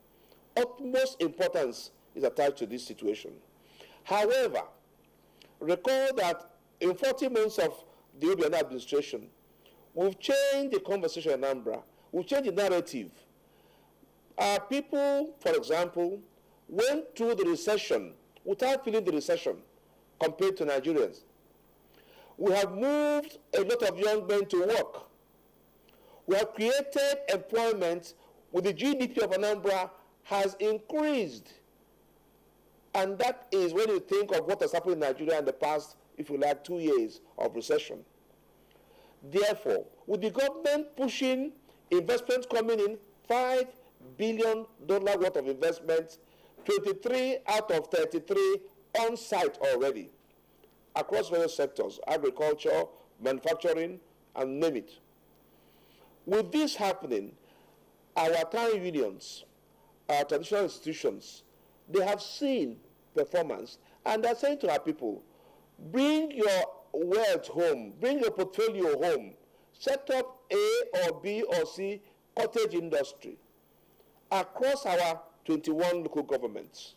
Utmost importance is attached to this situation. However, recall that in 40 months of the Obiano administration, we've changed the conversation in Anambra. We've changed the narrative. Our people, for example, went through the recession without feeling the recession compared to Nigerians. We have moved a lot of young men to work. We have created employment with the GDP of Anambra has increased. And that is when you think of what has happened in Nigeria in the past, if you like, 2 years of recession. Therefore, with the government pushing investments coming in, $5 billion worth of investments, 23 out of 33 on site already, across various sectors, agriculture, manufacturing, and name it. With this happening, our town unions, our traditional institutions, they have seen performance, and they're saying to our people, bring your wealth home, bring your portfolio home, set up A or B or C cottage industry across our 21 local governments.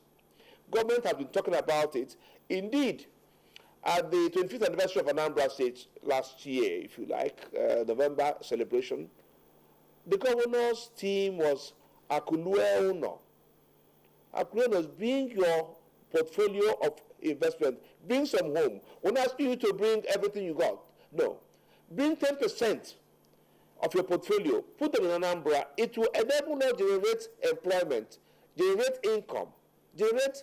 Government have been talking about it. Indeed, at the 25th anniversary of Anambra State last year, if you like, November celebration, the governor's theme was Akulue Uno. Akulue Uno is bring your portfolio of investment, bring some home. We're not asking you to bring everything you got. No. Bring 10% of your portfolio, put them in Anambra. It will enable us to generate employment, generate income, generate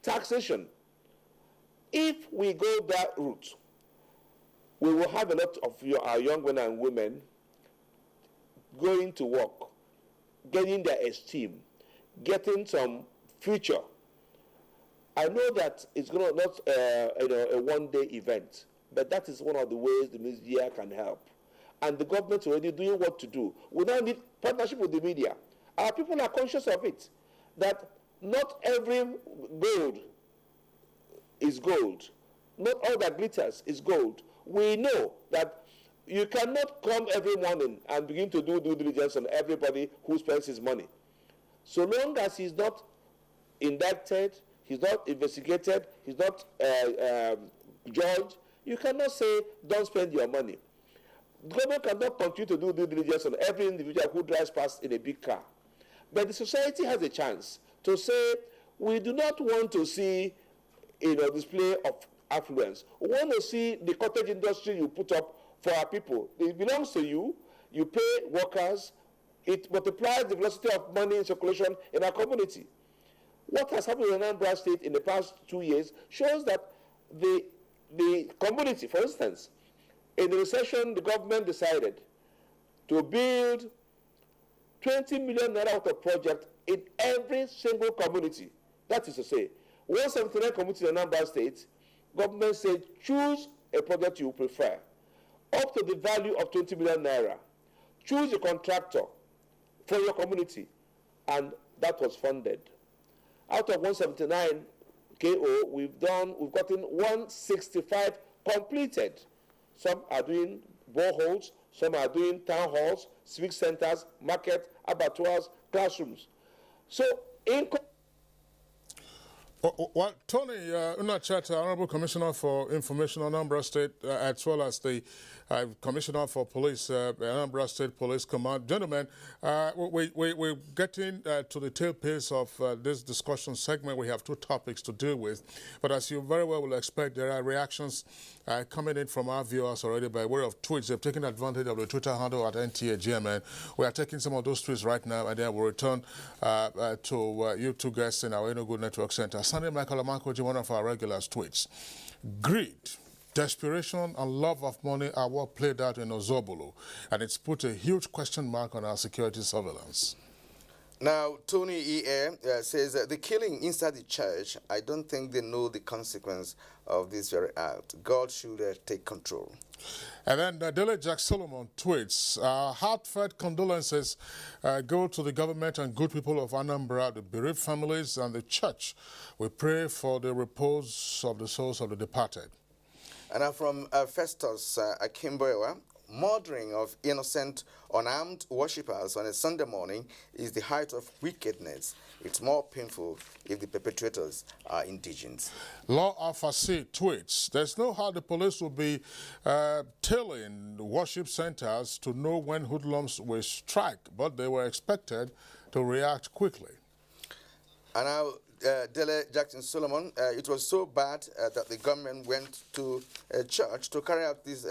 taxation. If we go that route, we will have a lot of our young men and women going to work, getting their esteem, getting some future. I know that it's going to not a one-day event, but that is one of the ways the media can help. And the government is already doing what to do. We now need partnership with the media. Our people are conscious of it, that not every gold is gold. Not all that glitters is gold. We know that you cannot come every morning and begin to do due diligence on everybody who spends his money. So long as he's not indicted, he's not investigated, he's not judged, you cannot say, don't spend your money. The government cannot continue to do due diligence on every individual who drives past in a big car. But the society has a chance to say, we do not want to see display of affluence. We want to see the cottage industry you put up for our people. It belongs to you. You pay workers. It multiplies the velocity of money in circulation in our community. What has happened in Anambra State in the past 2 years shows that the community, for instance, in the recession, the government decided to build 20 million naira worth of project in every single community. That is to say, 179 communities in Anambra State, government said, choose a project you prefer, up to the value of 20 million naira. Choose a contractor for your community, and that was funded. Out of 179 KO, we've gotten 165 completed. Some are doing boreholes, some are doing town halls, civic centers, market, abattoirs, classrooms. So, well, Tony Unachata, Honorable Commissioner for Information on Anambra State, as well as the Commissioner for Police, Anambra State Police Command. Gentlemen, we're getting to the tail pace of this discussion segment. We have two topics to deal with. But as you very well will expect, there are reactions coming in from our viewers already by way of tweets. They've taken advantage of the Twitter handle at NTAGMN. We are taking some of those tweets right now, and then we'll return to you two guests in our Enugu Network Center. Sunday Michael Amankoji, one of our regulars, tweets. Greed, desperation, and love of money are what played out in Ozubulu, and it's put a huge question mark on our security surveillance. Now, Tony E.A. Says the killing inside the church, I don't think they know the consequence of this very act. God should take control. And then Dele Jack Solomon tweets, heartfelt condolences go to the government and good people of Anambra, the bereaved families, and the church. We pray for the repose of the souls of the departed. And now from Festus Akimboewa, murdering of innocent, unarmed worshippers on a Sunday morning is the height of wickedness. It's more painful if the perpetrators are indigents. Law Afasi tweets, there's no how the police will be tailing worship centers to know when hoodlums will strike, but they were expected to react quickly. And now, Dele Jackson Solomon, it was so bad that the government went to a church to carry out this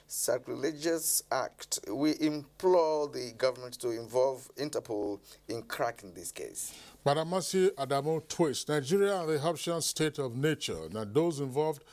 sacrilegious act. We implore the government to involve Interpol in cracking this case. Badamasi Adamo tweets, Nigeria and the Haitian state of nature. Now those involved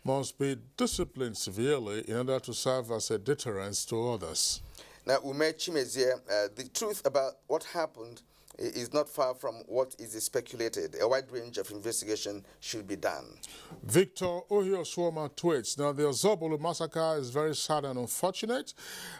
must be disciplined severely in order to serve as a deterrence to others. Now, Ume Chimezie, the truth about what happened is not far from what is speculated. A wide range of investigation should be done. Victor Ohioswoma tweets, now the Ozubulu massacre is very sad and unfortunate.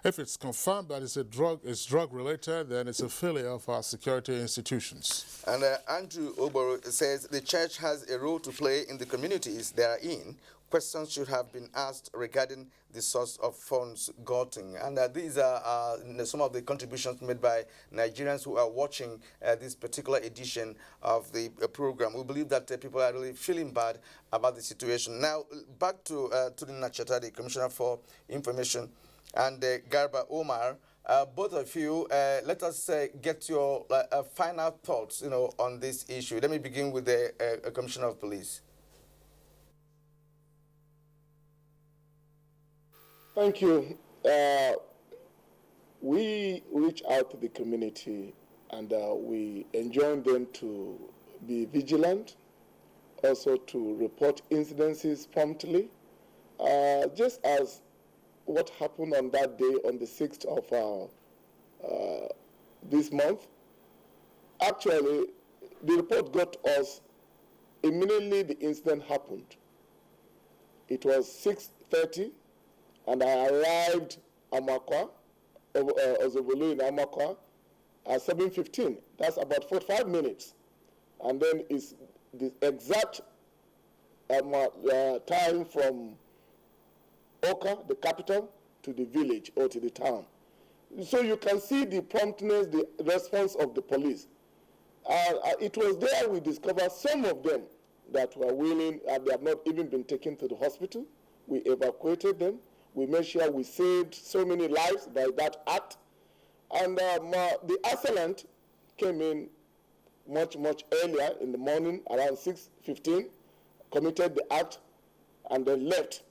If it's confirmed that it's drug related, then it's a failure of our security institutions. And Andrew Oboro says the church has a role to play in the communities they are in. Questions should have been asked regarding the source of funds gotten. And these are some of the contributions made by Nigerians who are watching this particular edition of the program. We believe that people are really feeling bad about the situation. Now, back to Tulina Chatadi, Commissioner for Information, and Garba Omar. Both of you, let us get your final thoughts, on this issue. Let me begin with the Commissioner of Police. Thank you. We reach out to the community and we enjoin them to be vigilant, also to report incidences promptly, just as what happened on that day on the 6th of this month. Actually, the report got to us immediately the incident happened. It was 6:30. And I arrived Amakwa, Ozubulu in Amakwa, at 7:15. That's about 45 minutes. And then it's the exact time from Oka, the capital, to the village or to the town. So you can see the promptness, the response of the police. It was there we discovered some of them that were willing, and they have not even been taken to the hospital. We evacuated them. We made sure we saved so many lives by that act. And the assailant came in much earlier in the morning, around 6:15, committed the act, and then left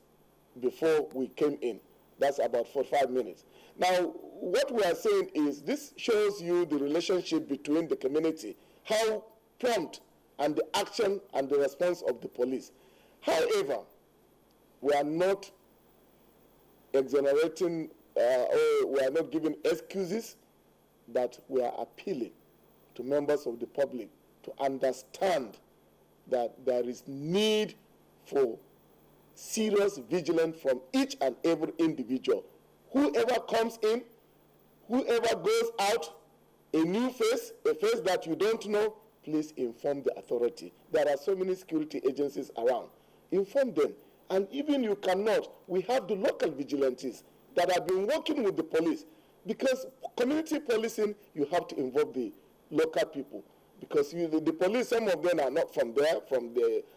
before we came in. That's about 45 minutes. Now, what we are saying is this shows you the relationship between the community, how prompt and the action and the response of the police. However, we are not exonerating or we are not giving excuses, but we are appealing to members of the public to understand that there is need for serious vigilance from each and every individual. Whoever comes in, whoever goes out, a new face, a face that you don't know, please inform the authority. There are so many security agencies around. Inform them. And even you cannot, we have the local vigilantes that have been working with the police. Because community policing, you have to involve the local people. Because the police, some of them are not from there,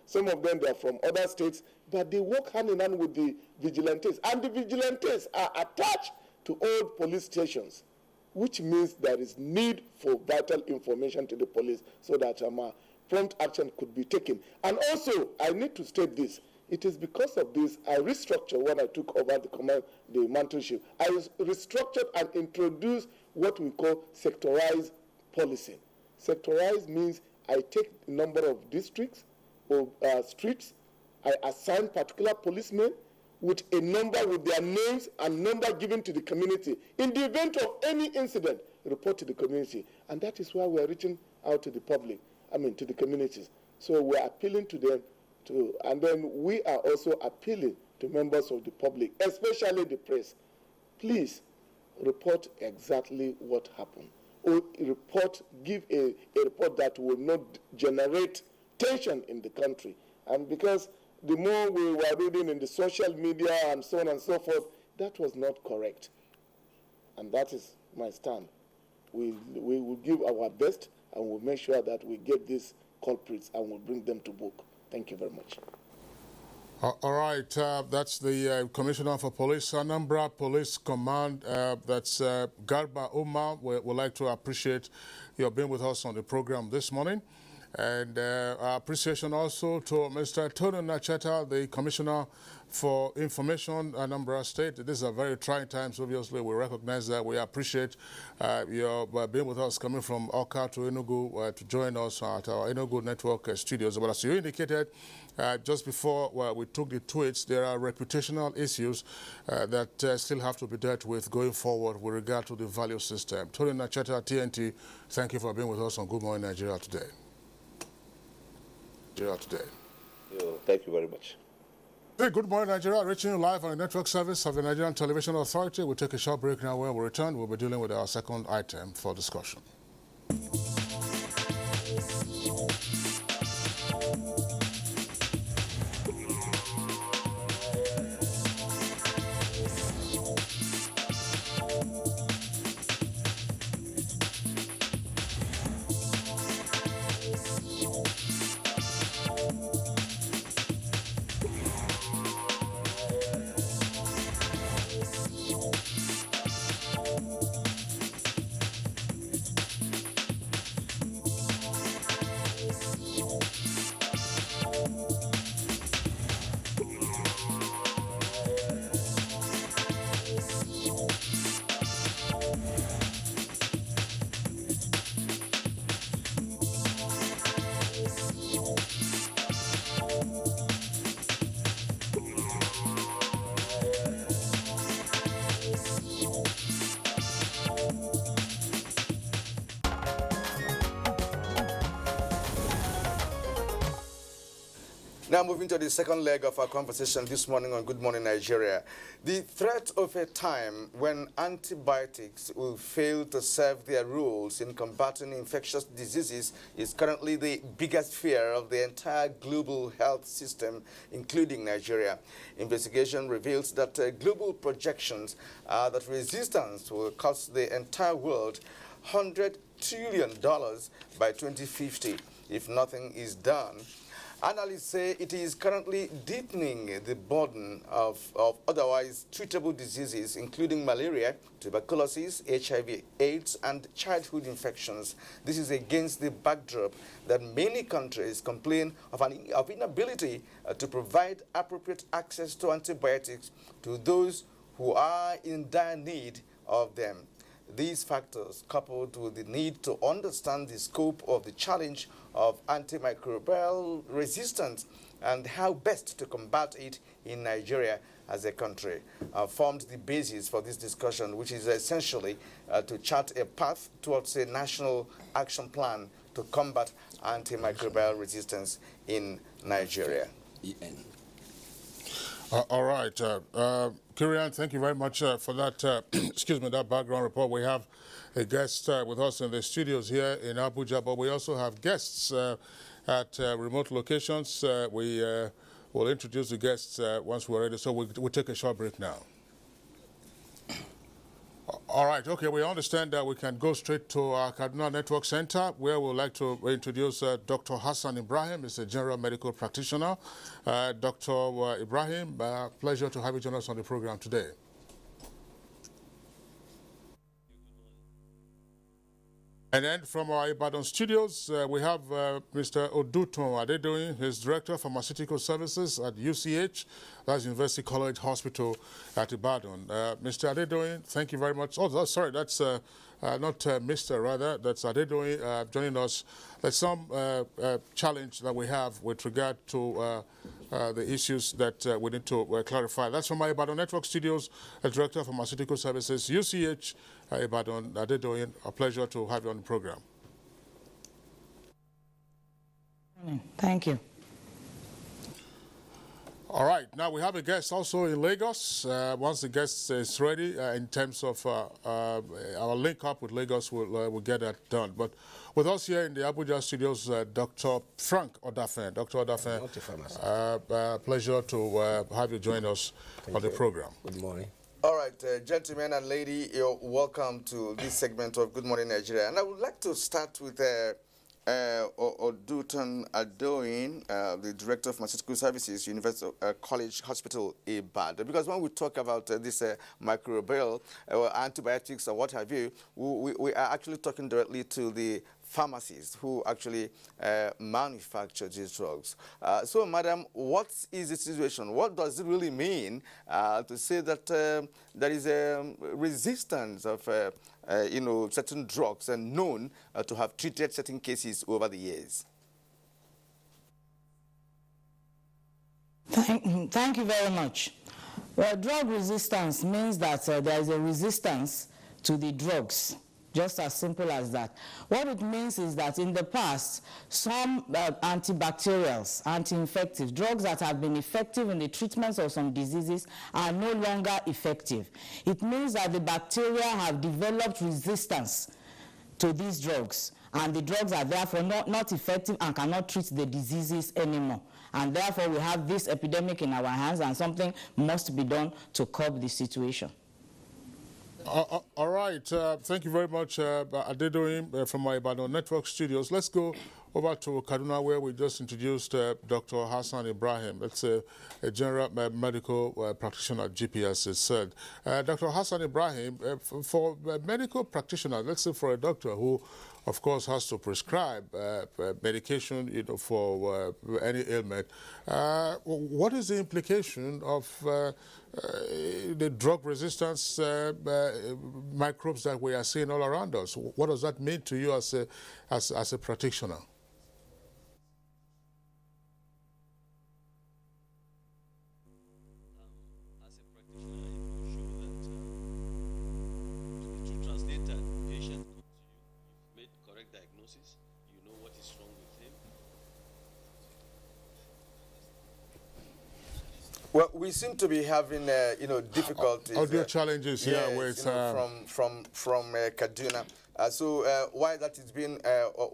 some of them they are from other states, but they work hand in hand with the vigilantes. And the vigilantes are attached to old police stations, which means there is need for vital information to the police so that prompt action could be taken. And also, I need to state this. It is because of this I restructured when I took over the mantleship. I restructured and introduced what we call sectorized policing. Sectorized means I take a number of districts or streets, I assign particular policemen with a number with their names and number given to the community. In the event of any incident, report to the community. And that is why we are reaching out to the public, to the communities. So we are appealing to them. And then we are also appealing to members of the public, especially the press. Please report exactly what happened. Or give a report that will not generate tension in the country. And because the more we were reading in the social media and so on and so forth, that was not correct. And that is my stand. We will give our best and we'll make sure that we get these culprits and we'll bring them to book. Thank you very much. All right, that's the Commissioner for Police, Anambra Police Command. That's Garba Umar. We'd like to appreciate your being with us on the program this morning. And our appreciation also to Mr. Tony Nacheta, the Commissioner for Information, Anambra State. These are very trying times, obviously. We recognize that. We appreciate your being with us, coming from Oka to Enugu to join us at our Enugu Network studios. But as you indicated, just before we took the tweets, there are reputational issues that still have to be dealt with going forward with regard to the value system. Tony Nacheta, TNT, thank you for being with us on Good Morning Nigeria today. Thank you very much. Hey, Good Morning Nigeria, reaching you live on the network service of the Nigerian Television Authority. We'll take a short break now. When we return, we'll be dealing with our second item for discussion. Now moving to the second leg of our conversation this morning on Good Morning Nigeria. The threat of a time when antibiotics will fail to serve their roles in combating infectious diseases is currently the biggest fear of the entire global health system, including Nigeria. Investigation reveals that global projections are that resistance will cost the entire world $100 trillion by 2050 if nothing is done. Analysts say it is currently deepening the burden of otherwise treatable diseases, including malaria, tuberculosis, HIV, AIDS, and childhood infections. This is against the backdrop that many countries complain of inability to provide appropriate access to antibiotics to those who are in dire need of them. These factors, coupled with the need to understand the scope of the challenge of antimicrobial resistance and how best to combat it in Nigeria as a country, formed the basis for this discussion, which is essentially to chart a path towards a national action plan to combat antimicrobial resistance in Nigeria. All right. Kirian, thank you very much for that, excuse me, that background report. We have a guest with us in the studios here in Abuja, but we also have guests at remote locations. We will introduce the guests once we're ready. So we'll take a short break now. All right, okay, we understand that we can go straight to our Kaduna Network Center, where we'd like to introduce Dr. Hassan Ibrahim. He's a general medical practitioner. Dr. Ibrahim, pleasure to have you join us on the program today. And then from our Ibadan studios, we have Mr. Oduton Adedoyin, who's Director of Pharmaceutical Services at UCH, that's University College Hospital at Ibadan. Mr. Adedoyin, thank you very much. Oh, sorry, that's not Mr. rather, that's Adedoyin joining us. There's some challenge that we have with regard to the issues that we need to clarify. That's from our Ibadan Network Studios, Director of Pharmaceutical Services, UCH, Ibadan Adedoyin. A pleasure to have you on the program. Thank you. All right, now we have a guest also in Lagos. Once the guest is ready, in terms of our link up with Lagos, we'll get that done. But with us here in the Abuja studios, Dr. Frank Odafen. Dr. Odafen, pleasure to have you join us on the program. Good morning. All right, gentlemen and lady, you're welcome to this segment of Good Morning Nigeria. And I would like to start with Oduton Newton Adoin, the Director of Pharmaceutical Services, University College Hospital, Ibadan. Because when we talk about this microbial or antibiotics or what have you, we are actually talking directly to the pharmacists who actually manufacture these drugs. So, madam, what is the situation? What does it really mean to say that there is a resistance of certain drugs and known to have treated certain cases over the years? Thank you very much. Well, drug resistance means that there is a resistance to the drugs. Just as simple as that. What it means is that in the past, some antibacterials, anti-infective drugs that have been effective in the treatments of some diseases are no longer effective. It means that the bacteria have developed resistance to these drugs, and the drugs are therefore not effective and cannot treat the diseases anymore. And therefore, we have this epidemic in our hands, and something must be done to curb the situation. All right. Thank you very much, Adedoyin, from my Ibadan Network Studios. Let's go over to Kaduna, where we just introduced Dr. Hassan Ibrahim. That's a general medical practitioner at GPS, it said. Dr. Hassan Ibrahim, for medical practitioners, let's say for a doctor who, of course, has to prescribe medication, for any ailment. What is the implication of the drug resistance microbes that we are seeing all around us? What does that mean to you as a practitioner? Well, we seem to be having, difficulties. Audio challenges here with from Kaduna. So while that is being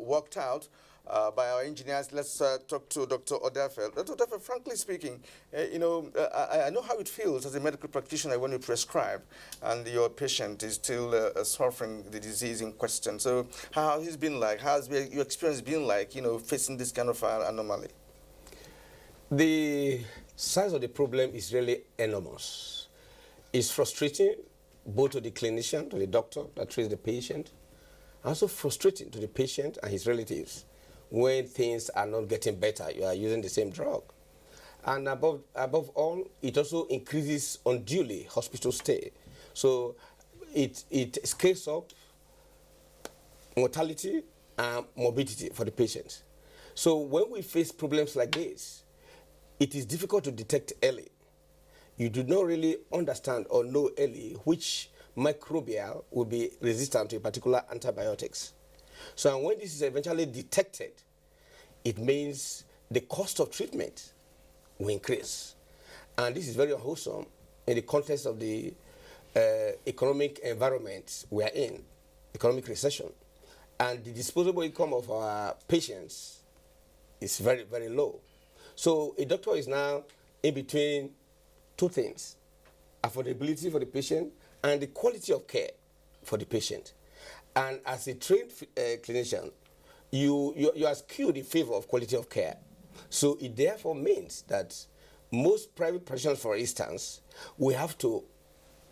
worked out by our engineers, let's talk to Dr. Odefel. Dr. Odefel, frankly speaking, I know how it feels as a medical practitioner when you prescribe and your patient is still suffering the disease in question. So how has it been like? How has your experience been like, facing this kind of anomaly? The size of the problem is really enormous. It's frustrating both to the clinician, to the doctor that treats the patient, also frustrating to the patient and his relatives when things are not getting better. You are using the same drug. And above all, it also increases unduly hospital stay. So it scales up mortality and morbidity for the patient. So when we face problems like this, it is difficult to detect early. You do not really understand or know early which microbial will be resistant to a particular antibiotics. So when this is eventually detected, it means the cost of treatment will increase. And this is very wholesome in the context of the economic environment we are in, economic recession. And the disposable income of our patients is very, very low. So a doctor is now in between two things: affordability for the patient and the quality of care for the patient. And as a trained clinician, you are skewed in favor of quality of care. So it therefore means that most private practitioners, for instance, will have to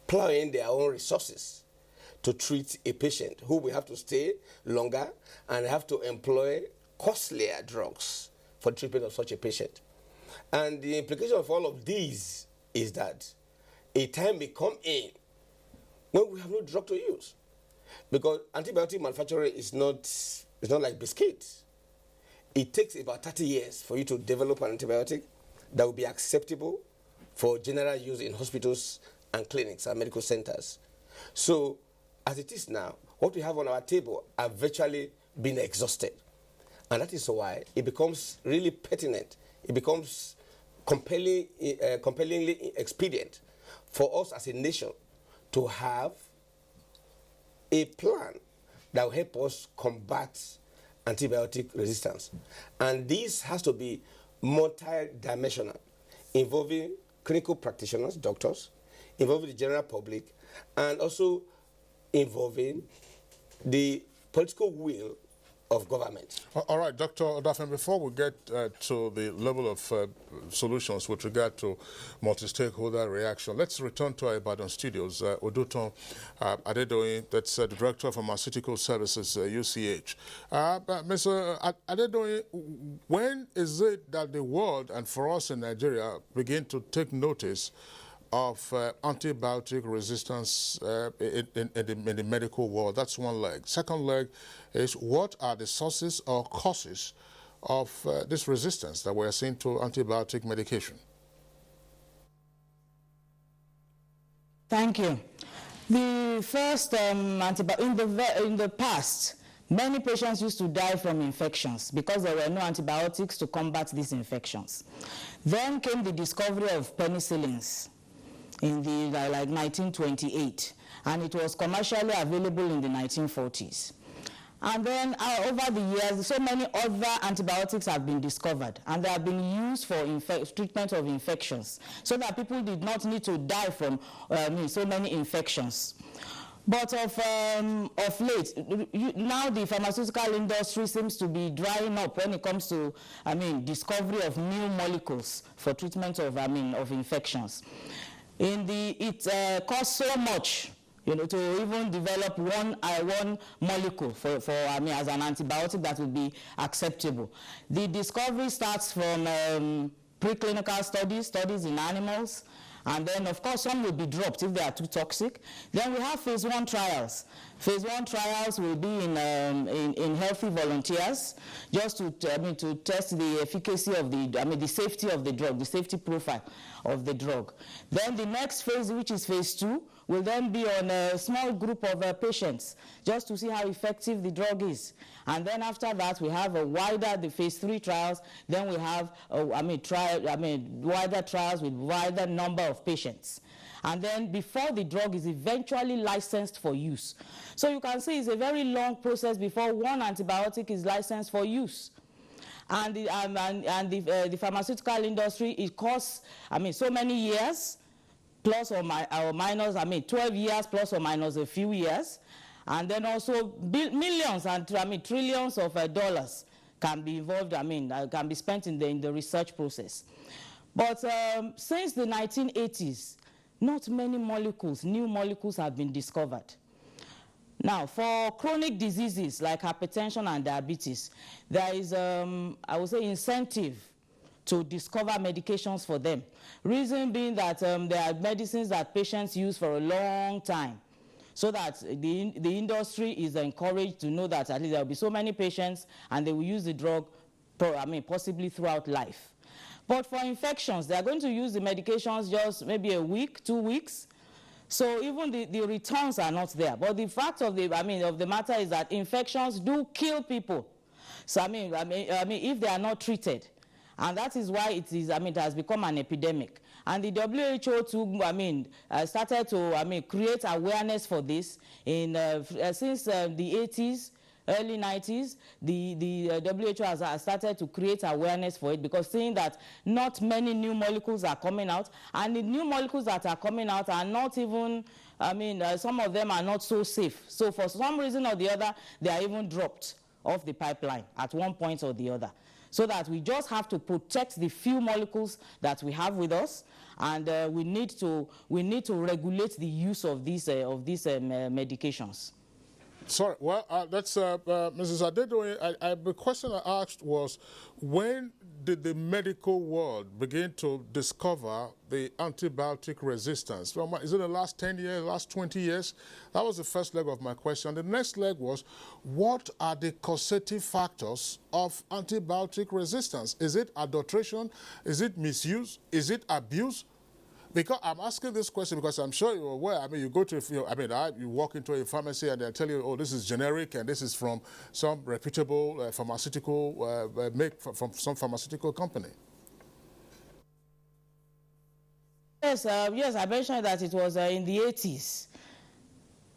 plow in their own resources to treat a patient who will have to stay longer and have to employ costlier drugs for treatment of such a patient. And the implication of all of these is that a time may come in when we have no drug to use. Because antibiotic manufacturing is not like biscuits. It takes about 30 years for you to develop an antibiotic that will be acceptable for general use in hospitals and clinics and medical centers. So as it is now, what we have on our table are virtually been exhausted. And that is why it becomes really pertinent. It becomes compellingly expedient for us as a nation to have a plan that will help us combat antibiotic resistance. And this has to be multi-dimensional, involving clinical practitioners, doctors, involving the general public, and also involving the political will of government. All right, Dr. Odafen, before we get to the level of solutions with regard to multi-stakeholder reaction, let's return to our Ibadan studios. Oduton Adedoyin, that's the Director of Pharmaceutical Services, UCH. Mr. Adedoyin, when is it that the world, and for us in Nigeria, begin to take notice of antibiotic resistance in the medical world? That's one leg. Second leg is, what are the sources or causes of this resistance that we're seeing to antibiotic medication? Thank you. The first in the past, many patients used to die from infections because there were no antibiotics to combat these infections. Then came the discovery of penicillins in the like 1928, and it was commercially available in the 1940s. And then over the years, so many other antibiotics have been discovered, and they have been used for treatment of infections, so that people did not need to die from so many infections. But of late, now the pharmaceutical industry seems to be drying up when it comes to, discovery of new molecules for treatment of, of infections. It costs so much, to even develop one molecule for as an antibiotic that would be acceptable. The discovery starts from preclinical studies in animals, and then of course some will be dropped if they are too toxic. Then we have phase 1 trials. Phase 1 trials will be in healthy volunteers, just to test the efficacy of the safety of the drug, the safety profile of the drug. Then the next phase, which is phase 2, will then be on a small group of patients, just to see how effective the drug is. And then after that, we have the phase 3 trials. Then we have wider trials with wider number of patients. And then before the drug is eventually licensed for use. So you can see it's a very long process before one antibiotic is licensed for use. And the pharmaceutical industry, it costs, so many years, plus or minus, 12 years plus or minus a few years. And then also millions and trillions of dollars can be involved, can be spent in the research process. But since the 1980s, not many new molecules have been discovered. Now, for chronic diseases like hypertension and diabetes, there is, I would say, incentive to discover medications for them. Reason being that there are medicines that patients use for a long time, so that the industry is encouraged to know that at least there will be so many patients and they will use the drug, possibly throughout life. But for infections, they are going to use the medications just maybe a week, 2 weeks. So even the returns are not there. But the fact of the matter is that infections do kill people. So if they are not treated, and that is why it is. It has become an epidemic. And the WHO too, started to create awareness for this since the 80s. Early 90s, the WHO has started to create awareness for it, because seeing that not many new molecules are coming out, and the new molecules that are coming out are not even, some of them are not so safe. So for some reason or the other, they are even dropped off the pipeline at one point or the other. So that we just have to protect the few molecules that we have with us, and we need to regulate the use of these medications. Sorry, well, that's Mrs. Adedoyin. The question I asked was, when did the medical world begin to discover the antibiotic resistance? Is it the last 10 years, last 20 years? That was the first leg of my question. The next leg was, what are the causative factors of antibiotic resistance? Is it adulteration? Is it misuse? Is it abuse? Because I'm asking this question because I'm sure you're aware. You go to, you walk into a pharmacy and they'll tell you, oh, this is generic and this is from some reputable pharmaceutical, from some pharmaceutical company. Yes, yes, I mentioned that it was in the 80s.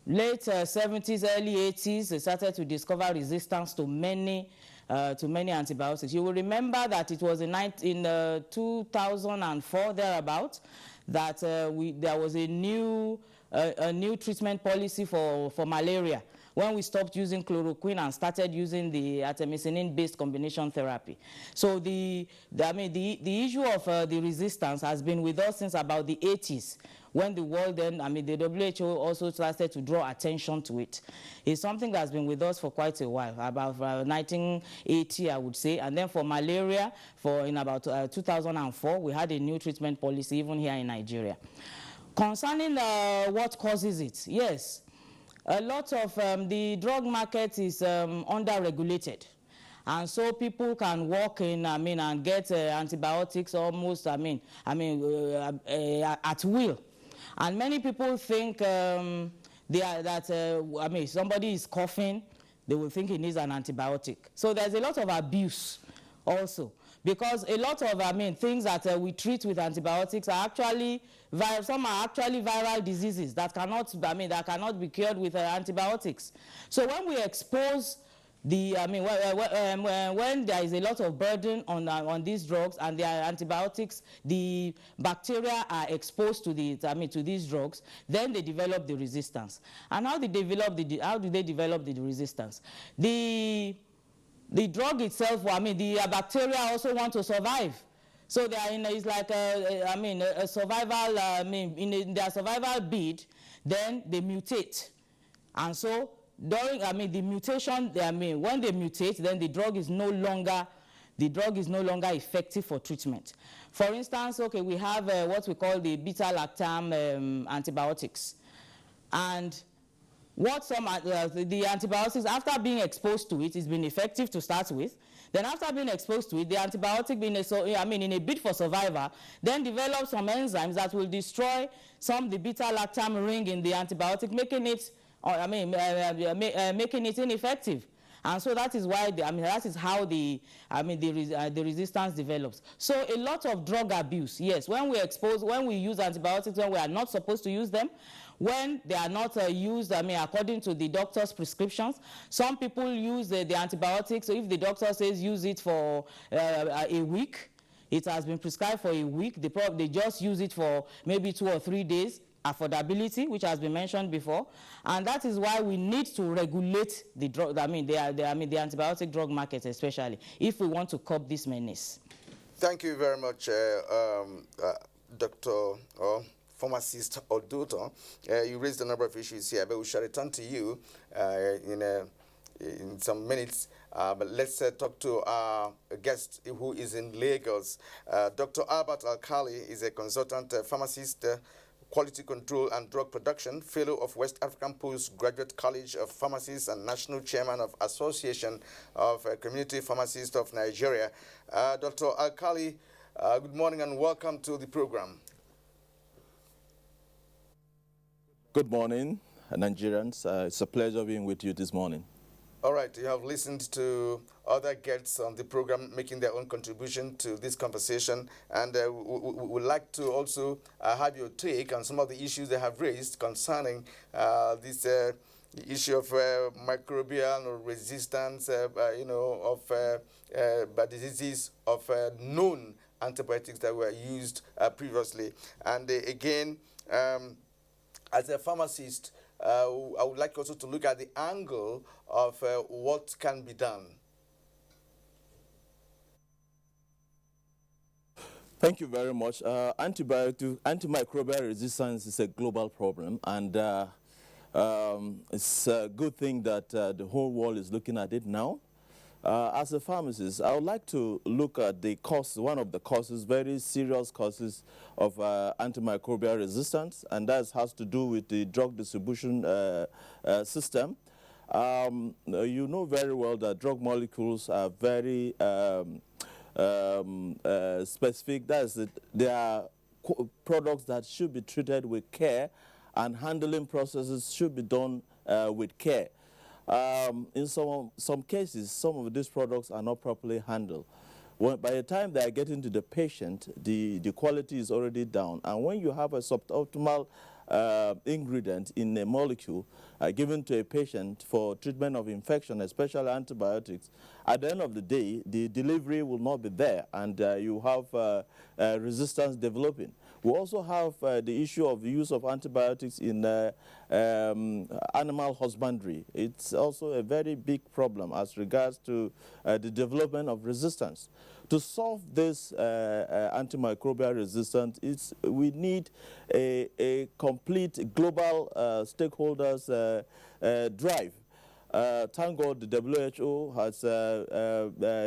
Late 70s, early 80s, they started to discover resistance to many antibiotics. You will remember that it was in 2004, thereabout, that there was a new treatment policy for malaria, when we stopped using chloroquine and started using the artemisinin-based combination therapy. So the issue of the resistance has been with us since about the 80s, when the world then, the WHO also started to draw attention to it. It's something that's been with us for quite a while, about 1980, I would say. And then for malaria, in about 2004, we had a new treatment policy, even here in Nigeria. Concerning what causes it, yes, a lot of the drug market is under-regulated. And so people can walk in, and get antibiotics almost, at will. And many people think somebody is coughing, they will think he needs an antibiotic. So there's a lot of abuse also, because a lot of things that we treat with antibiotics are actually some are actually viral diseases that cannot be cured with antibiotics. So when we expose when there is a lot of burden on these drugs and their antibiotics, the bacteria are exposed to to these drugs, then they develop the resistance. And how do they develop the resistance? The drug itself, the bacteria also want to survive. So they are it's like a survival, in their survival bid, then they mutate. And so during the mutation, when they mutate, then the drug is no longer effective for treatment. For instance, okay, we have what we call the beta-lactam antibiotics. And what the antibiotics, after being exposed to it, it's been effective to start with. Then after being exposed to it, the antibiotic in a bid for survival, then develops some enzymes that will destroy the beta-lactam ring in the antibiotic, making it ineffective. And so that is why that is how the resistance develops. So a lot of drug abuse, yes, when we use antibiotics when we are not supposed to use them, when they are not used according to the doctor's prescriptions. Some people use the antibiotics, so if the doctor says use it for a week, it has been prescribed for a week, they just use it for maybe 2 or 3 days. Affordability, which has been mentioned before, and that is why we need to regulate the drug. the antibiotic drug market, especially if we want to curb this menace. Thank you very much, Dr. Pharmacist Oduto. You raised a number of issues here, but we shall return to you in some minutes. But let's talk to our guest who is in Lagos. Dr. Albert Alkali is a consultant pharmacist, Quality Control and Drug Production, Fellow of West African Postgraduate College of Pharmacists and National Chairman of Association of Community Pharmacists of Nigeria. Dr. Alkali, good morning and welcome to the program. Good morning, Nigerians. It's a pleasure being with you this morning. All right, you have listened to other guests on the program making their own contribution to this conversation, and we would like to also have your take on some of the issues they have raised concerning this issue of microbial resistance, of diseases of known antibiotics that were used previously. And again, as a pharmacist, I would like also to look at the angle of what can be done. Thank you very much. Antimicrobial resistance is a global problem, and it's a good thing that the whole world is looking at it now. As a pharmacist, I would like to look at the cause, one of the causes, very serious causes of antimicrobial resistance, and that has to do with the drug distribution system. You know very well that drug molecules are very specific. That is, they are products that should be treated with care, and handling processes should be done with care. In some cases, some of these products are not properly handled. By the time they are getting to the patient, the quality is already down. And when you have a suboptimal ingredient in a molecule given to a patient for treatment of infection, especially antibiotics, at the end of the day, the delivery will not be there, and you have resistance developing. We also have the issue of the use of antibiotics in animal husbandry. It's also a very big problem as regards to the development of resistance. To solve this antimicrobial resistance, we need a complete global stakeholders drive. Thank God the WHO has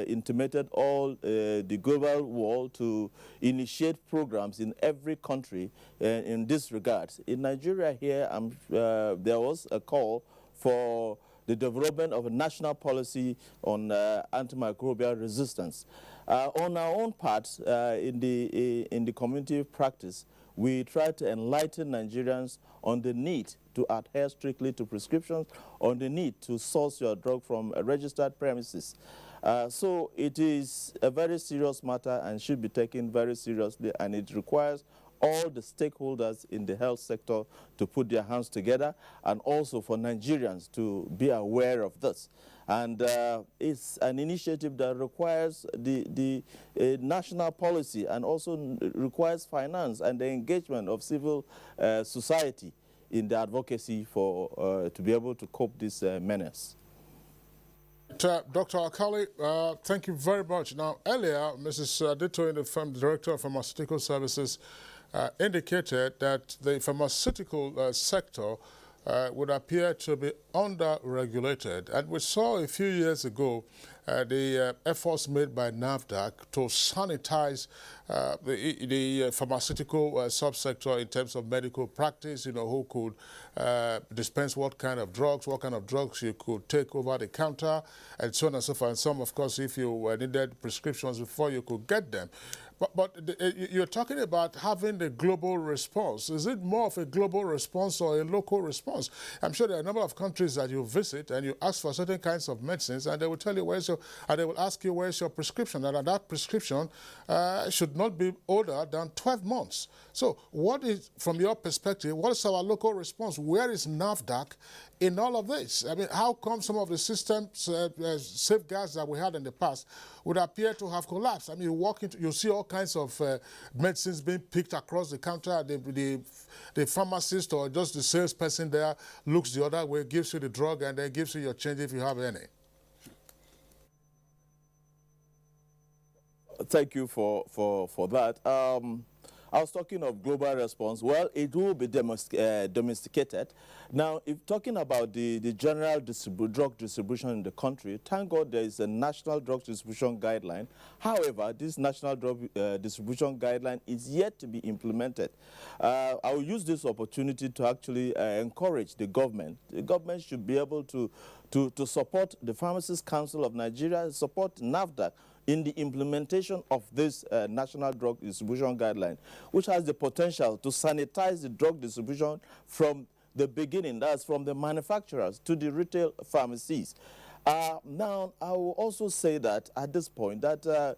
intimated all the global world to initiate programs in every country in this regard. In Nigeria here, there was a call for the development of a national policy on antimicrobial resistance. On our own part, in the community practice, we try to enlighten Nigerians on the need to adhere strictly to prescriptions, on the need to source your drug from registered premises. So it is a very serious matter and should be taken very seriously, and it requires all the stakeholders in the health sector to put their hands together, and also for Nigerians to be aware of this. And it's an initiative that requires the national policy, and also requires finance and the engagement of civil society in the advocacy for to be able to cope this menace. Dr. Akali, thank you very much. Now, earlier, Mrs. Adito, the Director of Pharmaceutical Services, indicated that the pharmaceutical sector would appear to be under-regulated. And we saw a few years ago the efforts made by NAFDAC to sanitize the pharmaceutical subsector in terms of medical practice, who could dispense what kind of drugs you could take over the counter, and so on and so forth. And some, of course, if you needed prescriptions before you could get them. But you're talking about having the global response. Is it more of a global response or a local response? I'm sure there are a number of countries that you visit and you ask for certain kinds of medicines, and they will tell you and they will ask you where's your prescription, and that prescription should not be older than 12 months. So what is, from your perspective, what is our local response? Where is NAFDAC in all of this? I mean, how come some of the systems, safeguards that we had in the past would appear to have collapsed? I mean, you see all kinds of medicines being picked across the counter. The pharmacist or just the salesperson there looks the other way, gives you the drug, and then gives you your change if you have any. Thank you for that. I was talking of global response. Well, it will be domesticated. Now, if talking about the general drug distribution in the country, thank God there is a national drug distribution guideline. However, this national drug distribution guideline is yet to be implemented. I will use this opportunity to actually encourage the government. The government should be able to support the Pharmacists Council of Nigeria, support NAFDAC, in the implementation of this national drug distribution guideline, which has the potential to sanitize the drug distribution from the beginning, that's from the manufacturers to the retail pharmacies. Now, I will also say that at this point that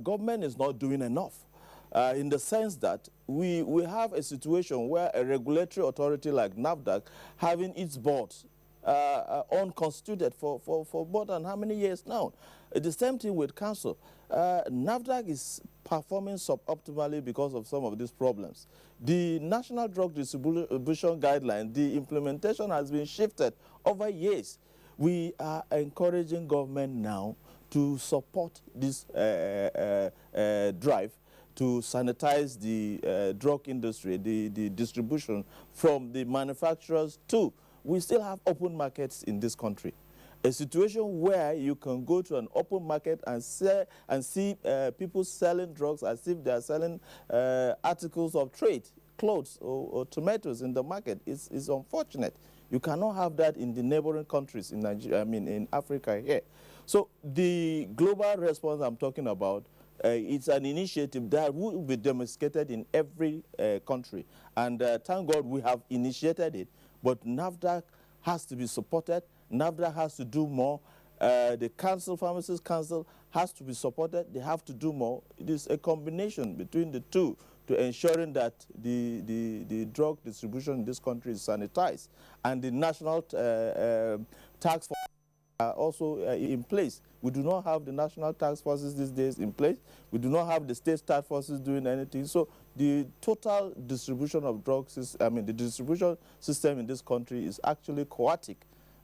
government is not doing enough in the sense that we have a situation where a regulatory authority like NAFDAC having its board unconstituted for more than how many years now? The same thing with council. NAFDAC is performing suboptimally because of some of these problems. The National Drug Distribution Guideline, the implementation has been shifted over years. We are encouraging government now to support this drive to sanitize the drug industry, the distribution from the manufacturers to. We still have open markets in this country. A situation where you can go to an open market and see people selling drugs as if they are selling articles of trade, clothes or tomatoes in the market is unfortunate. You cannot have that in the neighboring countries in Nigeria, in Africa here. So the global response I'm talking about, it's an initiative that will be domesticated in every country. And thank God we have initiated it. But NAFDAC has to be supported. NAFDAC has to do more. The Pharmacists Council has to be supported. They have to do more. It is a combination between the two to ensuring that the drug distribution in this country is sanitized. And the national task force also in place. We do not have the national task forces these days in place. We do not have the state task forces doing anything. So the total distribution of drugs is, the distribution system in this country is actually chaotic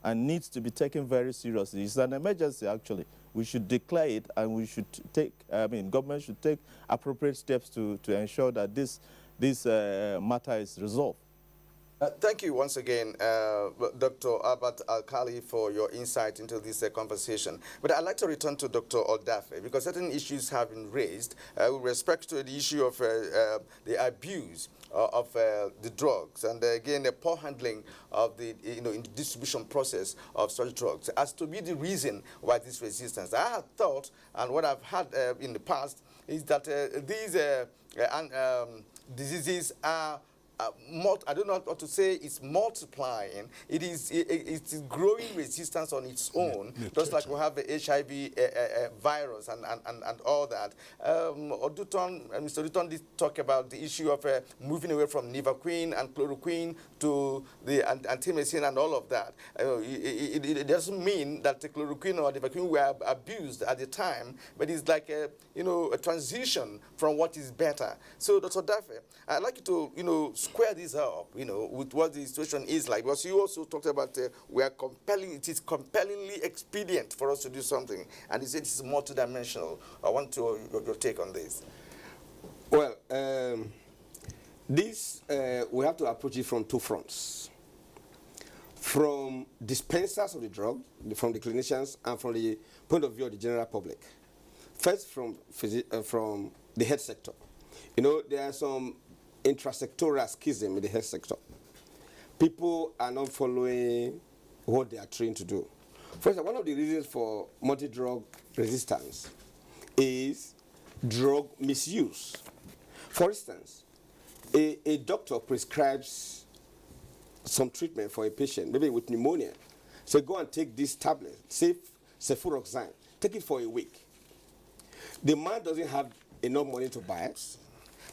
and needs to be taken very seriously. It's an emergency, actually. We should declare it, and we should take, government should take appropriate steps to ensure that this matter is resolved. Thank you once again, Dr. Albert Alkali, for your insight into this conversation. But I'd like to return to Dr. Odafe, because certain issues have been raised with respect to the issue of the abuse of the drugs, and again, the poor handling of the, in the distribution process of such drugs, as to be the reason why this resistance. I have thought, and what I've had in the past, is that these diseases are I don't know what to say, it's multiplying. It's growing resistance on its own, just like we have the HIV virus and all that. Mr. Oduton did talk about the issue of moving away from nivaquine and chloroquine to the antimicrobial and all of that. It doesn't mean that the chloroquine or nivaquine were abused at the time, but it's like a transition from what is better. So, Dr. Dafe, I'd like you to square this up, with what the situation is like. Because you also talked about it is compellingly expedient for us to do something. And you said this is multidimensional. I want your take on this. Well, we have to approach it from two fronts. From dispensers of the drug, from the clinicians, and from the point of view of the general public. First, from the health sector. There are some intrasectoral schism in the health sector. People are not following what they are trained to do. First, one of the reasons for multi-drug resistance is drug misuse. For instance, a doctor prescribes some treatment for a patient, maybe with pneumonia. So go and take this tablet, say cefuroxime, take it for a week. The man doesn't have enough money to buy it.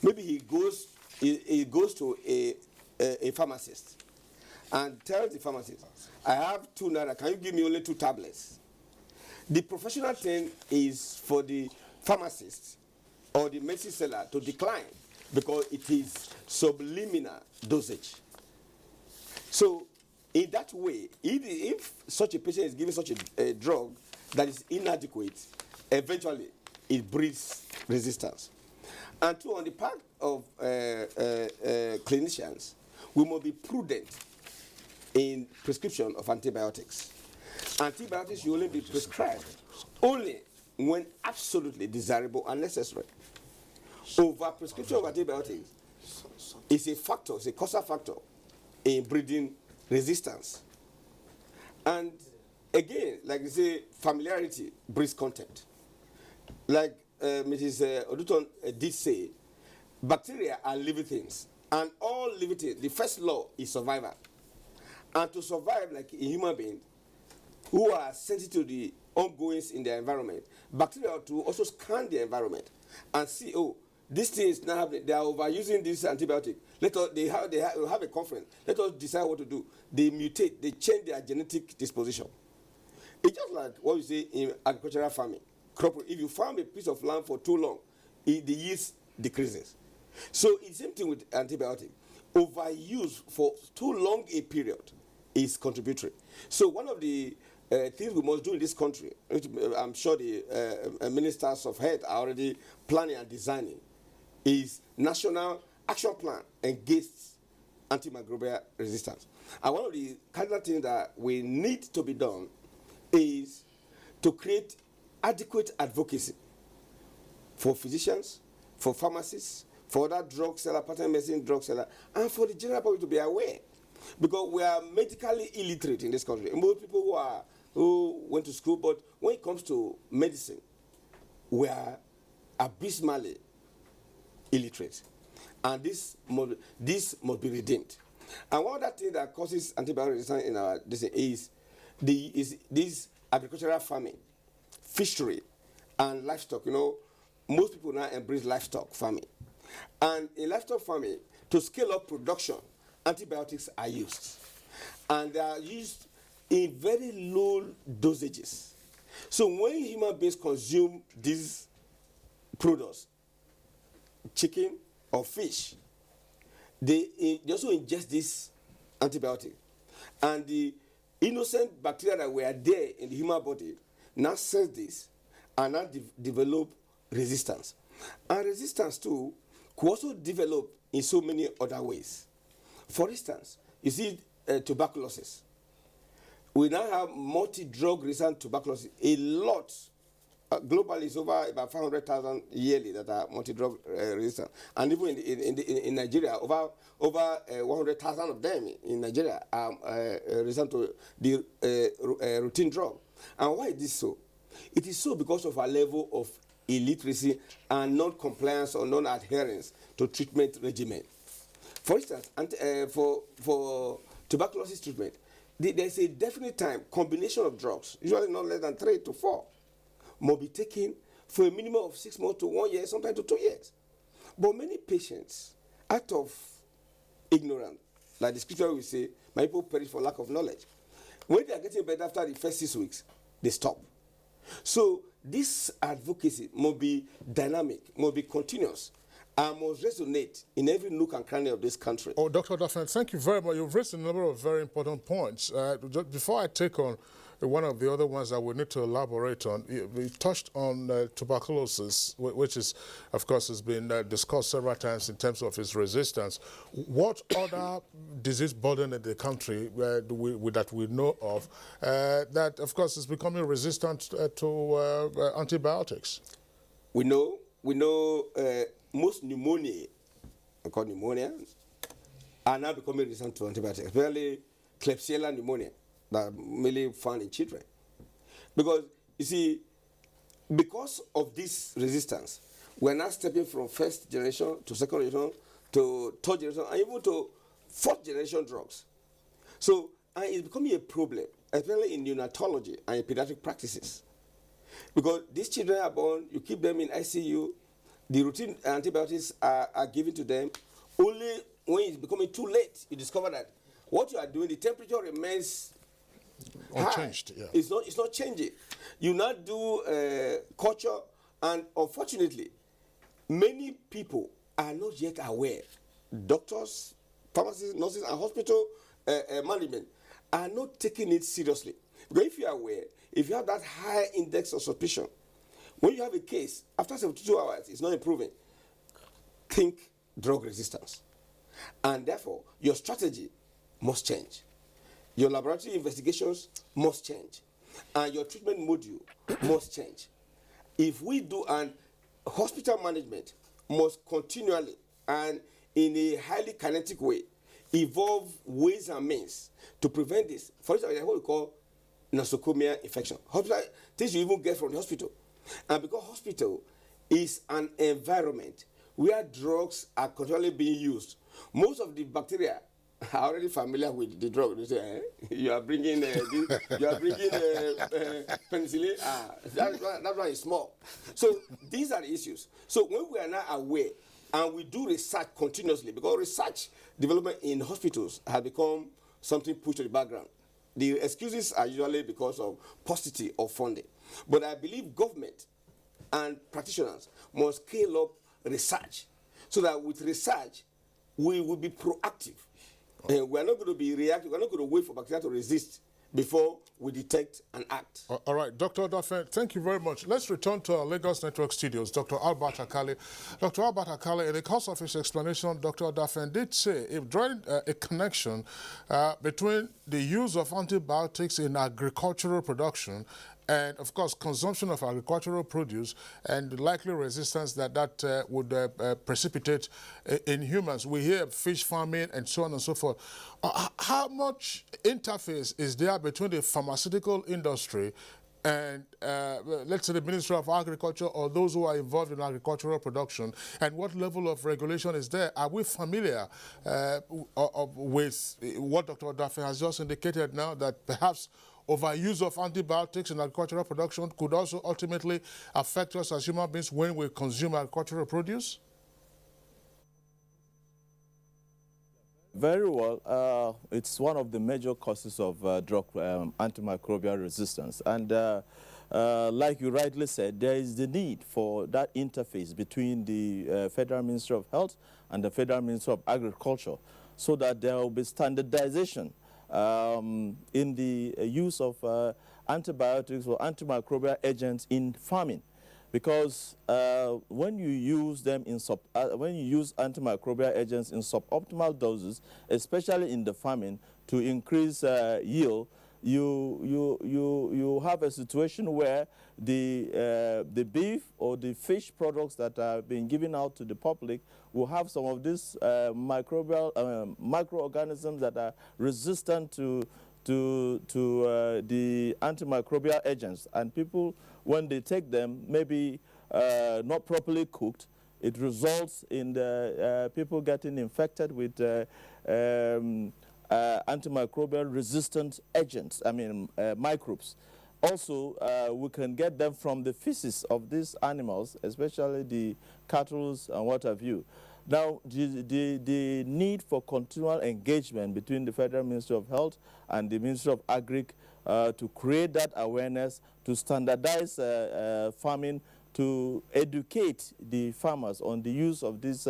Maybe he goes to a pharmacist and tells the pharmacist, I have 2 naira, can you give me only 2 tablets? The professional thing is for the pharmacist or the medicine seller to decline, because it is subliminal dosage. So in that way, if such a patient is given such a drug that is inadequate, eventually it breeds resistance. And two, on the part of clinicians, we must be prudent in prescription of antibiotics. Antibiotics should only be prescribed only when absolutely desirable and necessary. Over-prescription of antibiotics is a factor, it's a causal factor in breeding resistance. And again, like you say, familiarity breeds contempt. Like Mrs. Oduton did say, bacteria are living things, and all living things, the first law is survival. And to survive like a human being who are sensitive to the ongoings in their environment, bacteria are to also scan the environment and see, oh, this thing is not happening. They are overusing this antibiotic. They have a conference. Let us decide what to do. They mutate. They change their genetic disposition. It's just like what we say in agricultural farming. If you farm a piece of land for too long, the yield decreases. So it's the same thing with antibiotics. Overuse for too long a period is contributory. So one of the things we must do in this country, which I'm sure the ministers of health are already planning and designing, is national action plan against antimicrobial resistance. And one of the cardinal things that we need to be done is to create adequate advocacy for physicians, for pharmacists, for other drug seller, patent medicine drug seller, and for the general public to be aware. Because we are medically illiterate in this country. Most people who went to school, but when it comes to medicine, we are abysmally illiterate. And this must be redeemed. And one other thing that causes antibiotic resistance in our disease is this agricultural farming, fishery, and livestock. Most people now embrace livestock farming. And in livestock farming, to scale up production, antibiotics are used. And they are used in very low dosages. So when human beings consume these products, chicken or fish, they also ingest this antibiotic. And the innocent bacteria that were there in the human body now sense this and now develop resistance. And resistance too could also develop in so many other ways. For instance, you see tuberculosis. We now have multi-drug resistant tuberculosis. A lot, globally, it's over about 500,000 yearly that are multi-drug resistant. And even in Nigeria, over 100,000 of them in Nigeria are resistant to the routine drug. And why is this so? It is so because of our level of illiteracy and non-compliance or non-adherence to treatment regimen. For instance, for tuberculosis treatment, there's a definite time, combination of drugs, usually not less than 3 to 4, must be taken for a minimum of 6 months to 1 year, sometimes to 2 years. But many patients, out of ignorance, like the scripture will say, my people perish for lack of knowledge. When they are getting better after the first 6 weeks, they stop. So this advocacy must be dynamic, must be continuous, and must resonate in every nook and cranny of this country. Oh, Dr. Dauphin, thank you very much. You've raised a number of very important points. Just before I take on one of the other ones that we need to elaborate on, we touched on tuberculosis, which is, of course, has been discussed several times in terms of its resistance. What other disease burden in the country that we know of that, of course, is becoming resistant to antibiotics? We know most pneumonia, called pneumonia, are now becoming resistant to antibiotics, especially Klebsiella pneumonia that are mainly found in children. Because, you see, because of this resistance, we're now stepping from first generation to second generation to third generation and even to fourth generation drugs. So, and it's becoming a problem, especially in neonatology and in pediatric practices. Because these children are born, you keep them in ICU, the routine antibiotics are given to them. Only when it's becoming too late, you discover that what you are doing, the temperature remains unchanged. Yeah. It's not changing. You now do culture, and unfortunately, many people are not yet aware. Doctors, pharmacists, nurses, and hospital management are not taking it seriously. Because if you are aware, if you have that high index of suspicion, when you have a case, after 72 hours, it's not improving, think drug resistance. And therefore, your strategy must change. Your laboratory investigations must change. And your treatment module must change. If we do, and hospital management must continually and in a highly kinetic way evolve ways and means to prevent this. For example, what we call nosocomial infection. Hospital, things you even get from the hospital. And because hospital is an environment where drugs are continually being used, most of the bacteria are already familiar with the drug. They say, you are bringing penicillin. That one is small. So these are the issues. So when we are now aware and we do research continuously, because research development in hospitals has become something pushed to the background. The excuses are usually because of paucity of funding. But I believe government and practitioners must scale up research so that with research, we will be proactive. We are not going to be reactive. We are not going to wait for bacteria to resist before we detect and act. All right, Dr. Dauphin, thank you very much. Let's return to our Lagos Network studios. Dr. Albert Akale. Dr. Albert Akale, in the course of his explanation, Dr. Dauphin did say, if drawing a connection between the use of antibiotics in agricultural production and, of course, consumption of agricultural produce and the likely resistance that would precipitate in humans. We hear fish farming and so on and so forth. How much interface is there between the pharmaceutical industry and, let's say, the Ministry of Agriculture or those who are involved in agricultural production, and what level of regulation is there? Are we familiar with what Dr. Dauphin has just indicated now, that perhaps overuse of antibiotics in agricultural production could also ultimately affect us as human beings when we consume agricultural produce? Very well. It's one of the major causes of drug antimicrobial resistance. And like you rightly said, there is the need for that interface between the Federal Ministry of Health and the Federal Ministry of Agriculture, so that there will be standardization in the use of antibiotics or antimicrobial agents in farming. Because when you use them in when you use antimicrobial agents in suboptimal doses, especially in the farming, to increase yield, you have a situation where the beef or the fish products that are being given out to the public will have some of these microorganisms that are resistant to the antimicrobial agents, and people, when they take them, maybe not properly cooked, it results in the people getting infected with antimicrobial resistant agents, microbes. Also, we can get them from the feces of these animals, especially the cattle and what have you. Now, the need for continual engagement between the Federal Ministry of Health and the Ministry of Agric to create that awareness, to standardize farming, to educate the farmers on the use of these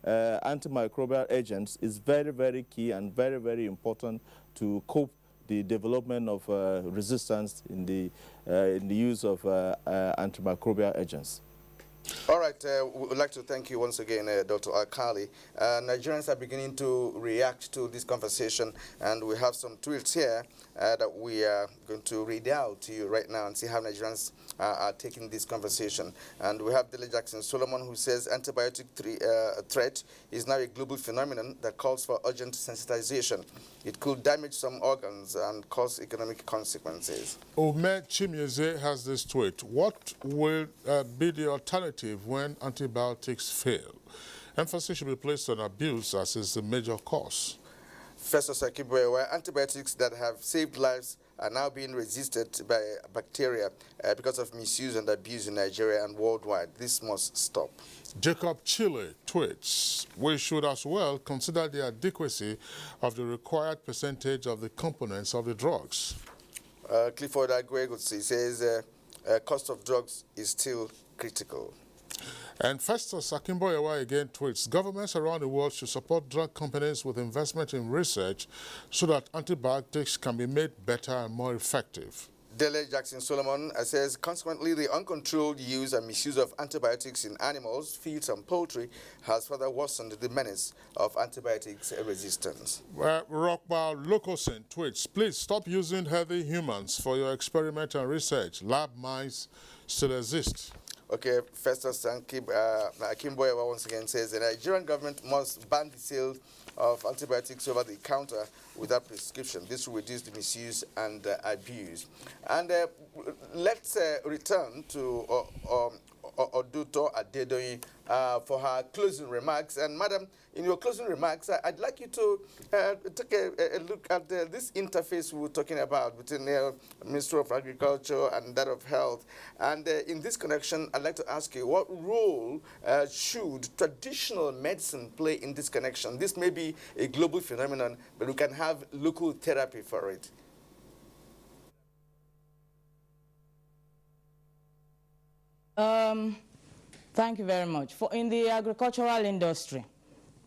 antimicrobial agents is very, very key and very, very important to cope the development of resistance in the use of antimicrobial agents. All right, we would like to thank you once again, Dr. Alkali. Nigerians are beginning to react to this conversation, and we have some tweets here that we are going to read out to you right now and see how Nigerians are taking this conversation. And we have Dele Jackson Solomon, who says antibiotic threat is now a global phenomenon that calls for urgent sensitization. It could damage some organs and cause economic consequences. Ome Chimyeze has this tweet. What will be the alternative when antibiotics fail? Emphasis should be placed on abuse as is the major cause. Festus Akibwe, where antibiotics that have saved lives are now being resisted by bacteria because of misuse and abuse in Nigeria and worldwide. This must stop. Jacob Chile tweets, we should as well consider the adequacy of the required percentage of the components of the drugs. Clifford Agwegutsi says cost of drugs is still critical. And Festus Akimboyewa again tweets, governments around the world should support drug companies with investment in research so that antibiotics can be made better and more effective. Dele Jackson Solomon says, consequently, the uncontrolled use and misuse of antibiotics in animals, fields, and poultry has further worsened the menace of antibiotics resistance. Rockball Locosin tweets, please stop using healthy humans for your experiment and research. Lab mice still exist. Okay, Festus Akimboyewa once again says the Nigerian government must ban the sale of antibiotics over the counter without prescription. This will reduce the misuse and abuse. And let's return to Oduto Adedoyin for her closing remarks. And Madam, in your closing remarks, I'd like you to take a look at this interface we were talking about between the Ministry of Agriculture and that of Health. And in this connection, I'd like to ask you, what role should traditional medicine play in this connection? This may be a global phenomenon, but we can have local therapy for it. Thank you very much. In the agricultural industry,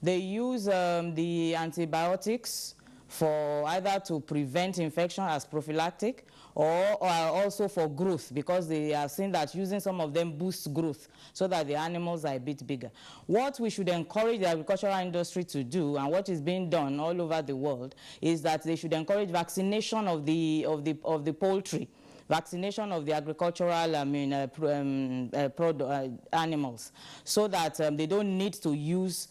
they use the antibiotics for either to prevent infection as prophylactic or also for growth, because they have seen that using some of them boosts growth so that the animals are a bit bigger. What we should encourage the agricultural industry to do, and what is being done all over the world, is that they should encourage vaccination of the poultry, vaccination of the agricultural animals, so that they don't need to use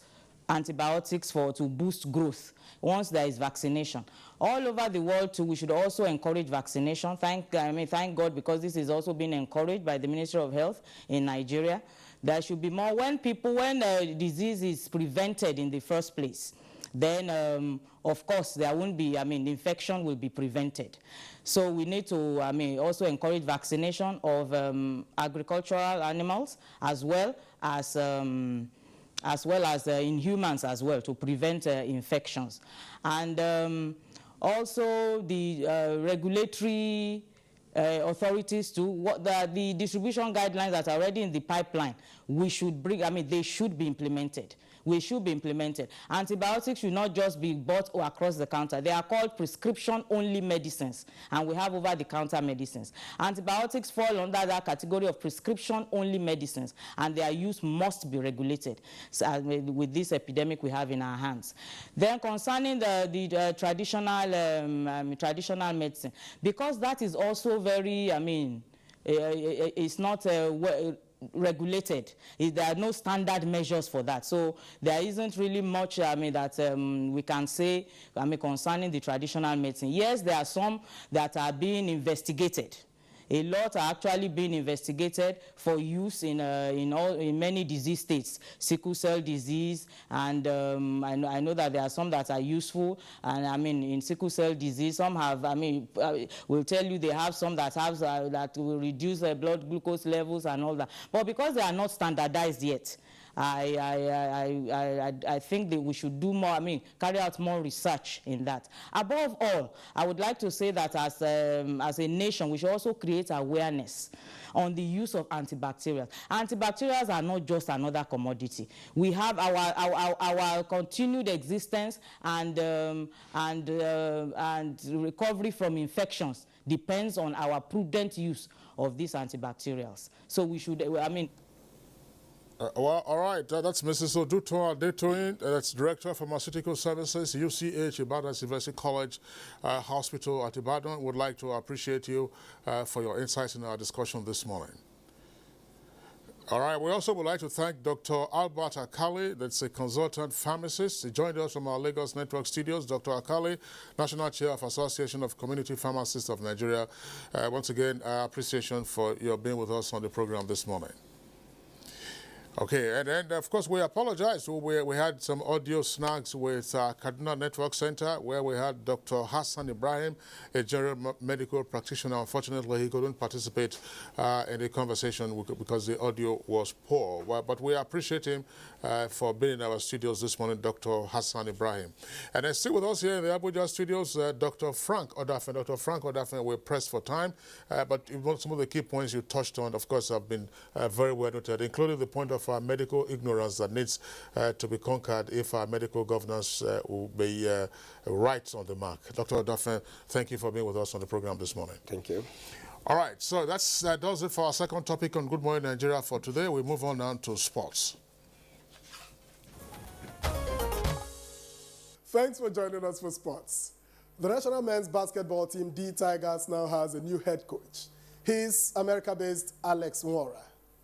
antibiotics to boost growth once there is vaccination. All over the world too, we should also encourage vaccination. Thank God, because this is also being encouraged by the Ministry of Health in Nigeria. There should be more when disease is prevented in the first place. Then, of course, there won't be, infection will be prevented. So we need to, also encourage vaccination of agricultural animals as well as as well as in humans as well, to prevent infections. And also the regulatory authorities too, what the distribution guidelines that are already in the pipeline, we should bring, they should be implemented. We should be implemented. Antibiotics should not just be bought or across the counter. They are called prescription-only medicines, and we have over-the-counter medicines. Antibiotics fall under that category of prescription-only medicines, and their use must be regulated with this epidemic we have in our hands. Then concerning the traditional medicine, because that is also very, it's not regulated. There are no standard measures for that. So there isn't really much that we can say concerning the traditional medicine. Yes, there are some that are being investigated. A lot are actually being investigated for use in many disease states, sickle cell disease, and I know that there are some that are useful. And in sickle cell disease, some have. We'll tell you they have some that have that will reduce blood glucose levels and all that. But because they are not standardized yet, I think that we should do more, carry out more research in that. Above all, I would like to say that as a nation, we should also create awareness on the use of antibacterials. Antibacterials are not just another commodity. We have our continued existence and recovery from infections depends on our prudent use of these antibacterials. So we should, well, all right, that's Mrs. Oduto Adetoyin, that's Director of Pharmaceutical Services, UCH, Ibadan University College Hospital at Ibadan. Would like to appreciate you for your insights in our discussion this morning. All right, we also would like to thank Dr. Albert Akali, that's a consultant pharmacist. He joined us from our Lagos Network studios. Dr. Akali, National Chair of Association of Community Pharmacists of Nigeria. Once again, appreciation for your being with us on the program this morning. Okay, and then, of course, we apologize. We had some audio snags with Kaduna Network Center, where we had Dr. Hassan Ibrahim, a general medical practitioner. Unfortunately, he couldn't participate in the conversation because the audio was poor. But we appreciate him for being in our studios this morning, Dr. Hassan Ibrahim. And then still with us here in the Abuja studios, Dr. Frank Odafen. Dr. Frank Odafen, we're pressed for time, but some of the key points you touched on, of course, have been very well noted, including the point of our medical ignorance that needs to be conquered if our medical governance will be right on the mark. Dr. Odafen, thank you for being with us on the program this morning. Thank you. All right, so that does it for our second topic on Good Morning Nigeria for today. We move on now to sports. Thanks for joining us for sports. The national men's basketball team, D Tigers, now has a new head coach. He's America-based Alex Nwora.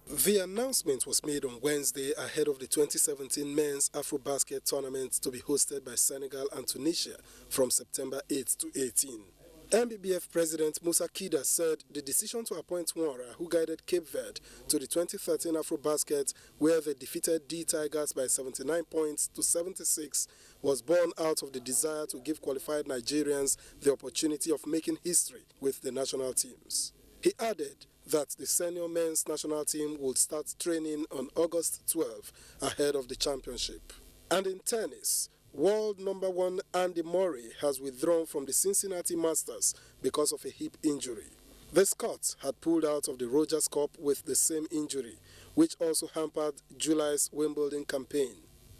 The announcement was made on Wednesday ahead of the 2017 Men's Afro-Basket Tournament to be hosted by Senegal and Tunisia from September 8 to 18. MBBF President Musa Kida said the decision to appoint Nwora, who guided Cape Verde to the 2013 Afro-Basket, where they defeated D Tigers by 79 points to 76, was born out of the desire to give qualified Nigerians the opportunity of making history with the national teams. He added that the senior men's national team will start training on August 12 ahead of the championship. And in tennis, world number one Andy Murray has withdrawn from the Cincinnati Masters because of a hip injury. The Scot had pulled out of the Rogers Cup with the same injury, which also hampered July's Wimbledon campaign.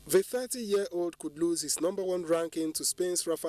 The 30-year-old could lose his number one ranking to Spain's Rafael